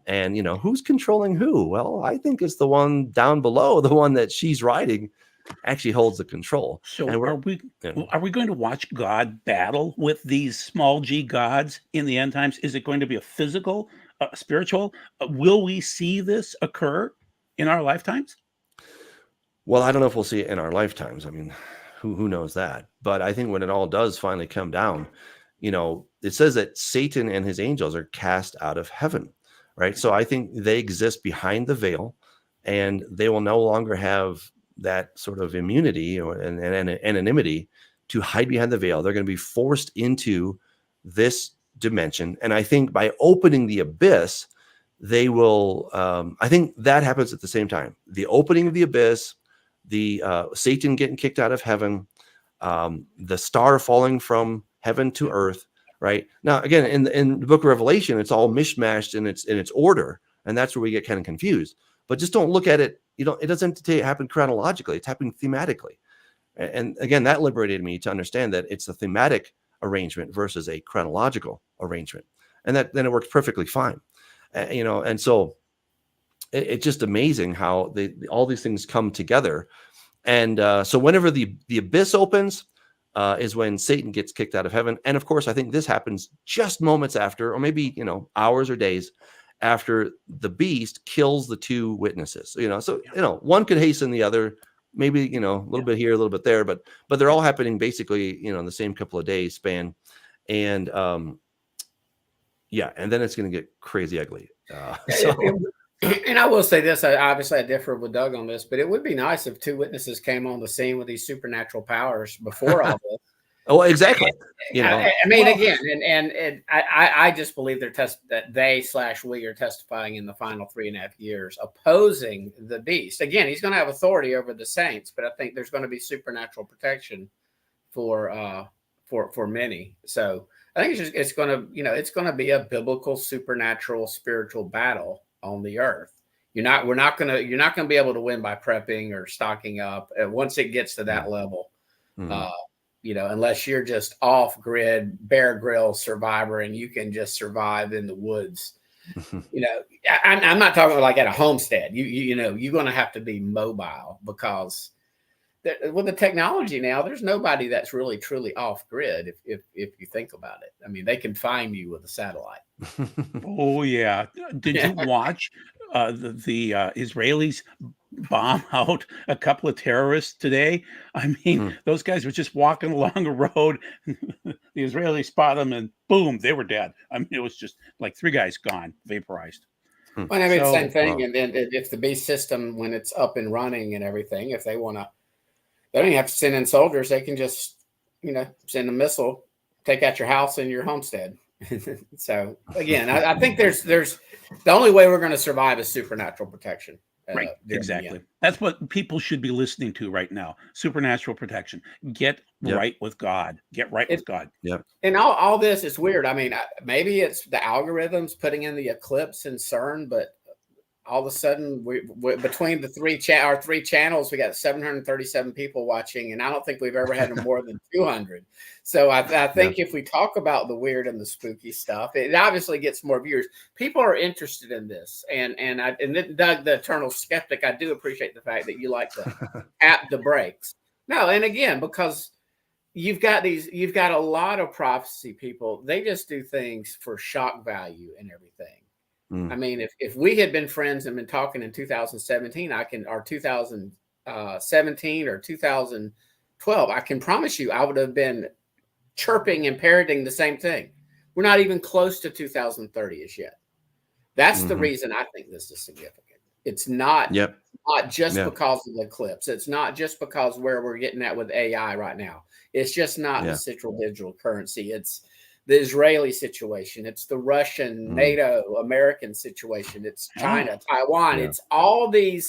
And, who's controlling who? Well, I think it's the one down below, the one that she's riding, actually holds the control. So and are we going to watch God battle with these small g gods in the end times? Is it going to be a physical, spiritual? Will we see this occur in our lifetimes? Well, I don't know if we'll see it in our lifetimes. I mean, who knows that? But I think when it all does finally come down, it says that Satan and his angels are cast out of heaven. Right. So I think they exist behind the veil, and they will no longer have that sort of immunity or anonymity to hide behind the veil. They're going to be forced into this dimension. And I think by opening the abyss, they will, I think that happens at the same time. The opening of the abyss, the Satan getting kicked out of heaven, the star falling from heaven to earth. Right now, again, in the book of Revelation, it's all mishmashed in its order, and that's where we get kind of confused. But just don't look at it. It doesn't happen chronologically; it's happening thematically. And again, that liberated me to understand that it's a thematic arrangement versus a chronological arrangement, and then it works perfectly fine. And so it's just amazing how all these things come together. And so whenever the abyss opens, is when Satan gets kicked out of heaven. And of course, I think this happens just moments after, or maybe, hours or days after the beast kills the two witnesses. So, one could hasten the other, maybe, a little bit here, a little bit there, but they're all happening basically, in the same couple of days span. And and then it's going to get crazy ugly. And I will say this, obviously I differ with Doug on this, but it would be nice if two witnesses came on the scene with these supernatural powers before all this. Oh, exactly. I mean, again, and I just believe that they/we are testifying in the final 3.5 years opposing the beast. Again, he's going to have authority over the saints, but I think there's going to be supernatural protection for many. So I think it's going to be a biblical, supernatural, spiritual battle on the earth. You're not gonna be able to win by prepping or stocking up. Once it gets to that level, Mhm. unless you're just off grid, Bear Grylls survivor, and you can just survive in the woods. I'm not talking like at a homestead. You're going to have to be mobile because with the technology now, there's nobody that's really truly off grid. If you think about it, I mean, they can find you with a satellite. Oh yeah. Did you watch the Israelis bomb out a couple of terrorists today? I mean, Hmm. those guys were just walking along a road. The Israelis spot them, and boom, they were dead. I mean, it was just like 3 guys gone, vaporized. Hmm. Well, I mean, same So thing. Wow. And then if the beast system, when it's up and running and everything, if they want to, they don't even have to send in soldiers. They can just, send a missile, take out your house and your homestead. So again, I think there's the only way we're going to survive is supernatural protection. right, during the exactly. end. That's what people should be listening to right now. Supernatural protection. Get Yep. right with God. Get right with God. Yep. And all this is weird. I mean, maybe it's the algorithms putting in the Eclipse and CERN, but all of a sudden, we between our three channels, we got 737 people watching, and I don't think we've ever had more than 200. So I think if we talk about the weird and the spooky stuff, it obviously gets more viewers. People are interested in this, and then Doug, the eternal skeptic, I do appreciate the fact that you like to tap the brakes. No, and again, because you've got a lot of prophecy people. They just do things for shock value and everything. I mean, if we had been friends and been talking in 2017, or 2017 or 2012, I can promise you I would have been chirping and parroting the same thing. We're not even close to 2030 as yet. That's the reason I think this is significant. It's not Yep. not just Yeah. because of the eclipse. It's not just because where we're getting at with AI right now. It's just not the central digital currency. It's the Israeli situation. It's the Russian, NATO, American situation. It's China, Taiwan. Yeah. It's all the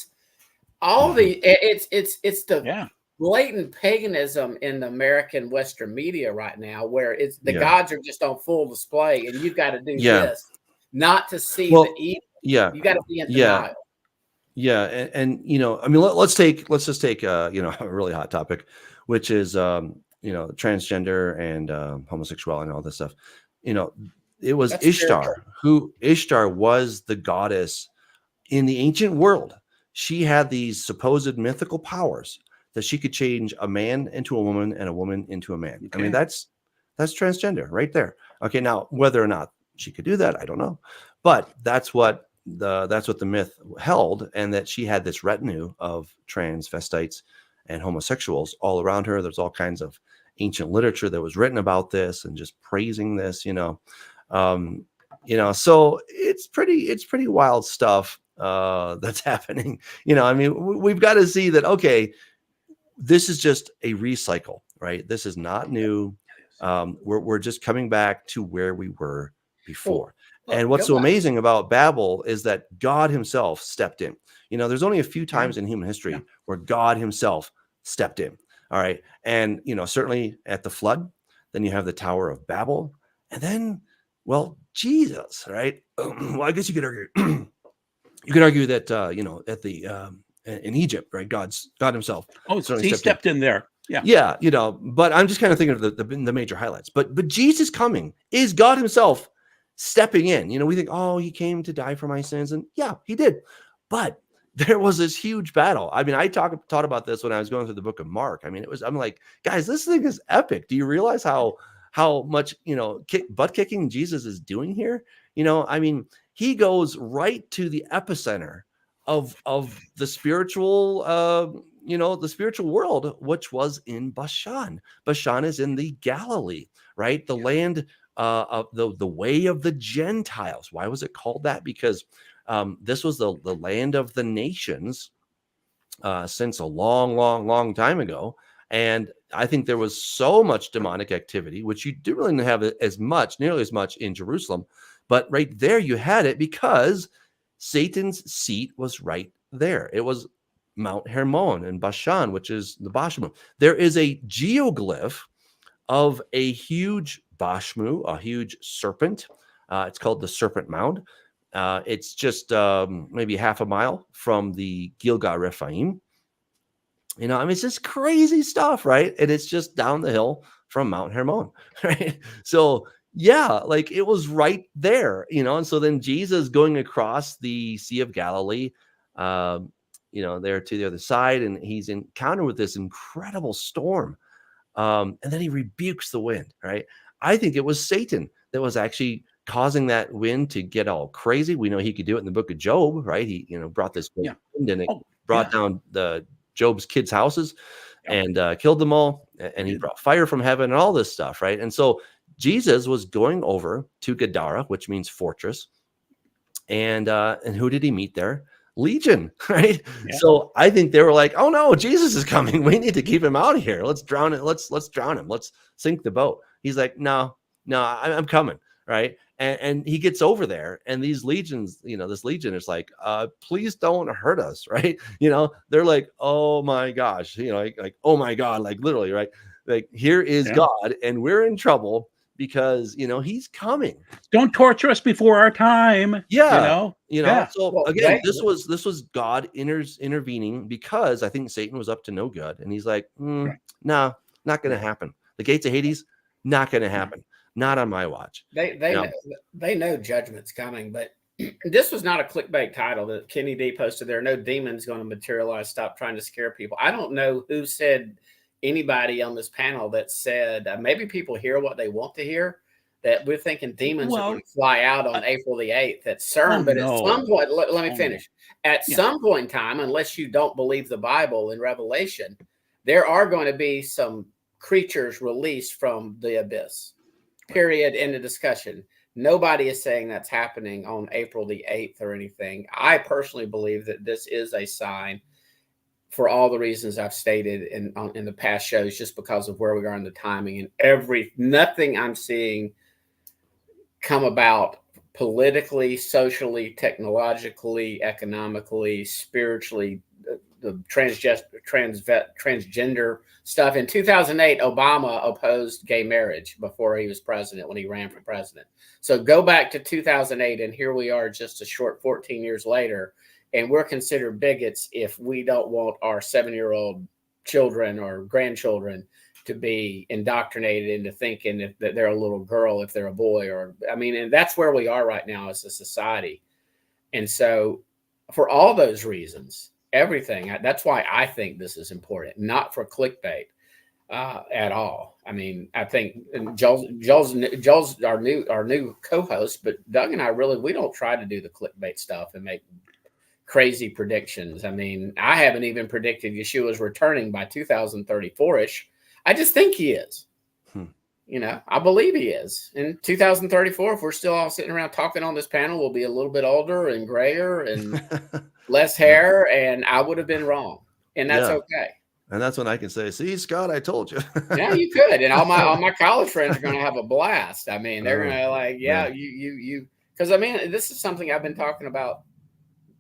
it's the Yeah. blatant paganism in the American Western media right now, where it's the Yeah. gods are just on full display, and you've got to do Yeah. this not to see Well, the evil. yeah. You got to be in Yeah. denial. Yeah. And I mean, let's just take a really hot topic, which is transgender and homosexuality and all this stuff. It was That's spiritual. Ishtar was the goddess in the ancient world. She had these supposed mythical powers that she could change a man into a woman and a woman into a man. I mean, Okay. that's transgender right there. Okay, now whether or not she could do that, I don't know, but that's what the myth held, and that she had this retinue of transvestites and homosexuals all around her. There's all kinds of ancient literature that was written about this and just praising this. So it's pretty wild stuff that's happening. I mean, we've got to see that, okay, this is just a recycle, right? This is not new. We're just coming back to where we were before. And what's so amazing about Babel is that God himself stepped in. There's only a few times in human history where God himself stepped in. All right. And, certainly at the flood, then you have the Tower of Babel, and then, well, Jesus, right? Well, I guess you could argue that, at the, in Egypt, right? God himself. Oh, so certainly he stepped in there. Yeah. Yeah. But I'm just kind of thinking of the major highlights. But Jesus coming is God himself stepping in. We think, oh, he came to die for my sins. And yeah, he did. But there was this huge battle. I mean, I taught about this when I was going through the book of Mark. I mean, I'm like, guys, this thing is epic. Do you realize how much, butt kicking Jesus is doing here? I mean, he goes right to the epicenter of the spiritual, the spiritual world, which was in Bashan. Bashan is in the Galilee, right? The land of the way of the Gentiles. Why was it called that? Because this was the land of the nations since a long, long, long time ago. And I think there was so much demonic activity, which you didn't really have nearly as much in Jerusalem. But right there you had it because Satan's seat was right there. It was Mount Hermon in Bashan, which is the Bashmu. There is a geoglyph of a huge Bashmu, a huge serpent. It's called the Serpent Mound. It's just maybe half a mile from the Gilgal Rephaim. You know, I mean, it's just crazy stuff, right? And it's just down the hill from Mount Hermon, right? So, yeah, like it was right there, you know. And so then Jesus going across the Sea of Galilee, um, you know, there to the other side, and he's encountered with this incredible storm. And then he rebukes the wind, right? I think it was Satan that was actually causing that wind to get all crazy. We know he could do it in the book of Job, right? He, you know, brought this great Yeah. wind and it Oh, brought yeah. down the Job's kids' houses Yeah. and killed them all. And he did. brought fire from heaven and all this stuff, right? And so Jesus was going over to Gadara, which means fortress. And who did he meet there? Legion, right? Yeah. So I think they were like, "Oh no, Jesus is coming. We need to keep him out of here. Let's drown it. Let's drown him. Let's sink the boat." He's like, "No, I'm coming." Right? And he gets over there, and these legions, you know, this legion is like, "Please don't hurt us," right? You know, they're like, "Oh my gosh," you know, like oh my God, like literally, right? Like here is Yeah. God, and we're in trouble because you know he's coming. Don't torture us before our time. Yeah. Yeah. So Well, again, this was God intervening because I think Satan was up to no good, and he's like, Right. no, not going to happen. The gates of Hades, not going to happen. Not on my watch. They know judgment's coming, but this was not a clickbait title that Kenny D posted. There are no demons going to materialize. Stop trying to scare people. I don't know who said, anybody on this panel that said maybe people hear what they want to hear, that we're thinking demons are going to fly out on April the 8th at CERN. But at some point, let me finish. At some point in time, unless you don't believe the Bible and Revelation, there are going to be some creatures released from the abyss. Period. End of discussion. Nobody is saying that's happening on April the 8th or anything. I personally believe that this is a sign for all the reasons I've stated in the past shows, just because of where we are in the timing and nothing I'm seeing come about politically, socially, technologically, economically, spiritually, the transgender stuff. In 2008, Obama opposed gay marriage before he was president, when he ran for president. So go back to 2008, and here we are just a short 14 years later, and we're considered bigots if we don't want our 7-year-old children or grandchildren to be indoctrinated into thinking that they're a little girl if they're a boy. And that's where we are right now as a society. And so for all those reasons, everything, that's why I think this is important, not for clickbait at all. I mean, I think Joel's our new co-host, but Doug and I we don't try to do the clickbait stuff and make crazy predictions. I mean, I haven't even predicted Yeshua's returning by 2034-ish. I just think he is. You know, I believe he is. In 2034, if we're still all sitting around talking on this panel, we'll be a little bit older and grayer and less hair, and I would have been wrong. And that's okay. And that's when I can say, "See, Scott, I told you." Yeah, you could. And all my college friends are going to have a blast. I mean, they're going to like, you because I mean, this is something I've been talking about,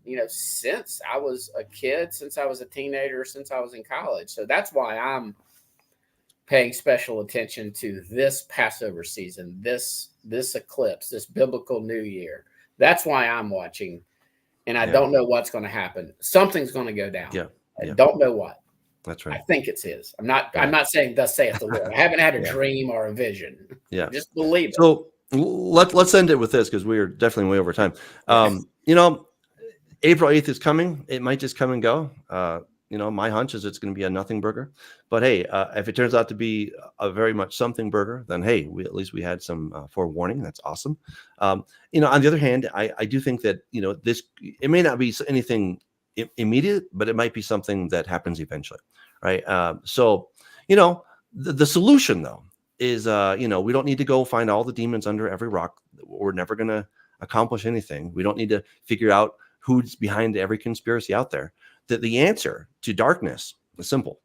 you know, since I was a kid, since I was a teenager, since I was in college. So that's why I'm paying special attention to this Passover season, this eclipse, this biblical New Year. That's why I'm watching, and I don't know what's going to happen. Something's going to go down. I don't know what. That's right. I think it's his. I'm not saying thus saith the Lord. I haven't had a dream or a vision. Just believe it. So let's end it with this, because we are definitely way over time. You know, April 8th is coming. It might just come and go. You know, my hunch is it's going to be a nothing burger. But hey, if it turns out to be a very much something burger, then hey, at least we had some forewarning. That's awesome. You know, on the other hand, I do think that, you know, it may not be anything immediate, but it might be something that happens eventually, right? So, you know, the solution though is, you know, we don't need to go find all the demons under every rock. We're never going to accomplish anything. We don't need to figure out who's behind every conspiracy out there. That the answer to darkness is simple: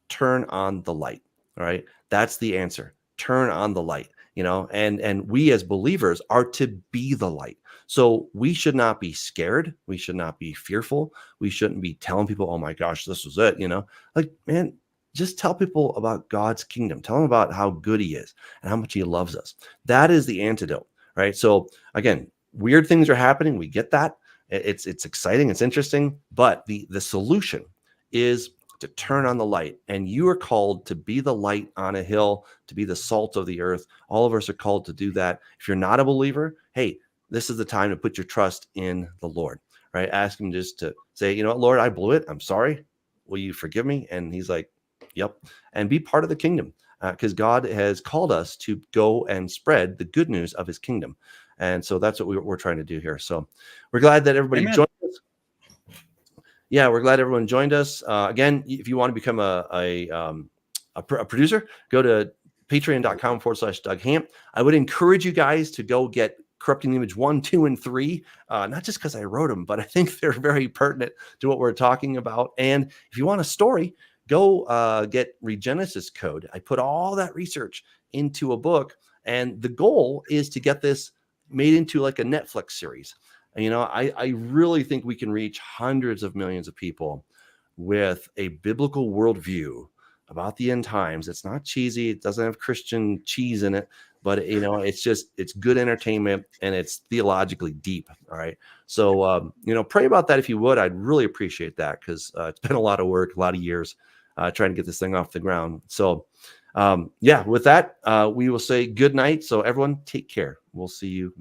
turn on the light. All right, that's the answer. Turn on the light. You know, and we as believers are to be the light. So we should not be scared. We should not be fearful. We shouldn't be telling people, "Oh my gosh, this was it." You know, like, man, just tell people about God's kingdom. Tell them about how good He is and how much He loves us. That is the antidote, right? So again, weird things are happening. We get that. It's exciting. It's interesting. But the solution is to turn on the light. And you are called to be the light on a hill, to be the salt of the earth. All of us are called to do that. If you're not a believer, hey, this is the time to put your trust in the Lord, right? Ask him just to say, you know what, Lord, I blew it. I'm sorry. Will you forgive me? And he's like, yep. And be part of the kingdom, because God has called us to go and spread the good news of his kingdom. And so that's what we're trying to do here. So we're glad that everybody joined us. Yeah, we're glad everyone joined us. Again, if you want to become a producer, go to patreon.com/Doug Hamp. I would encourage you guys to go get Corrupting the Image 1, 2, and 3, not just because I wrote them, but I think they're very pertinent to what we're talking about. And if you want a story, go get Regenesis Code. I put all that research into a book, and the goal is to get this made into like a Netflix series. And, you know, I really think we can reach hundreds of millions of people with a biblical worldview about the end times. It's not cheesy. It doesn't have Christian cheese in it, but you know, it's good entertainment, and it's theologically deep. All right. So, you know, pray about that if you would. I'd really appreciate that, because it's been a lot of work, a lot of years trying to get this thing off the ground. So, yeah, with that, we will say good night. So everyone, take care. We'll see you.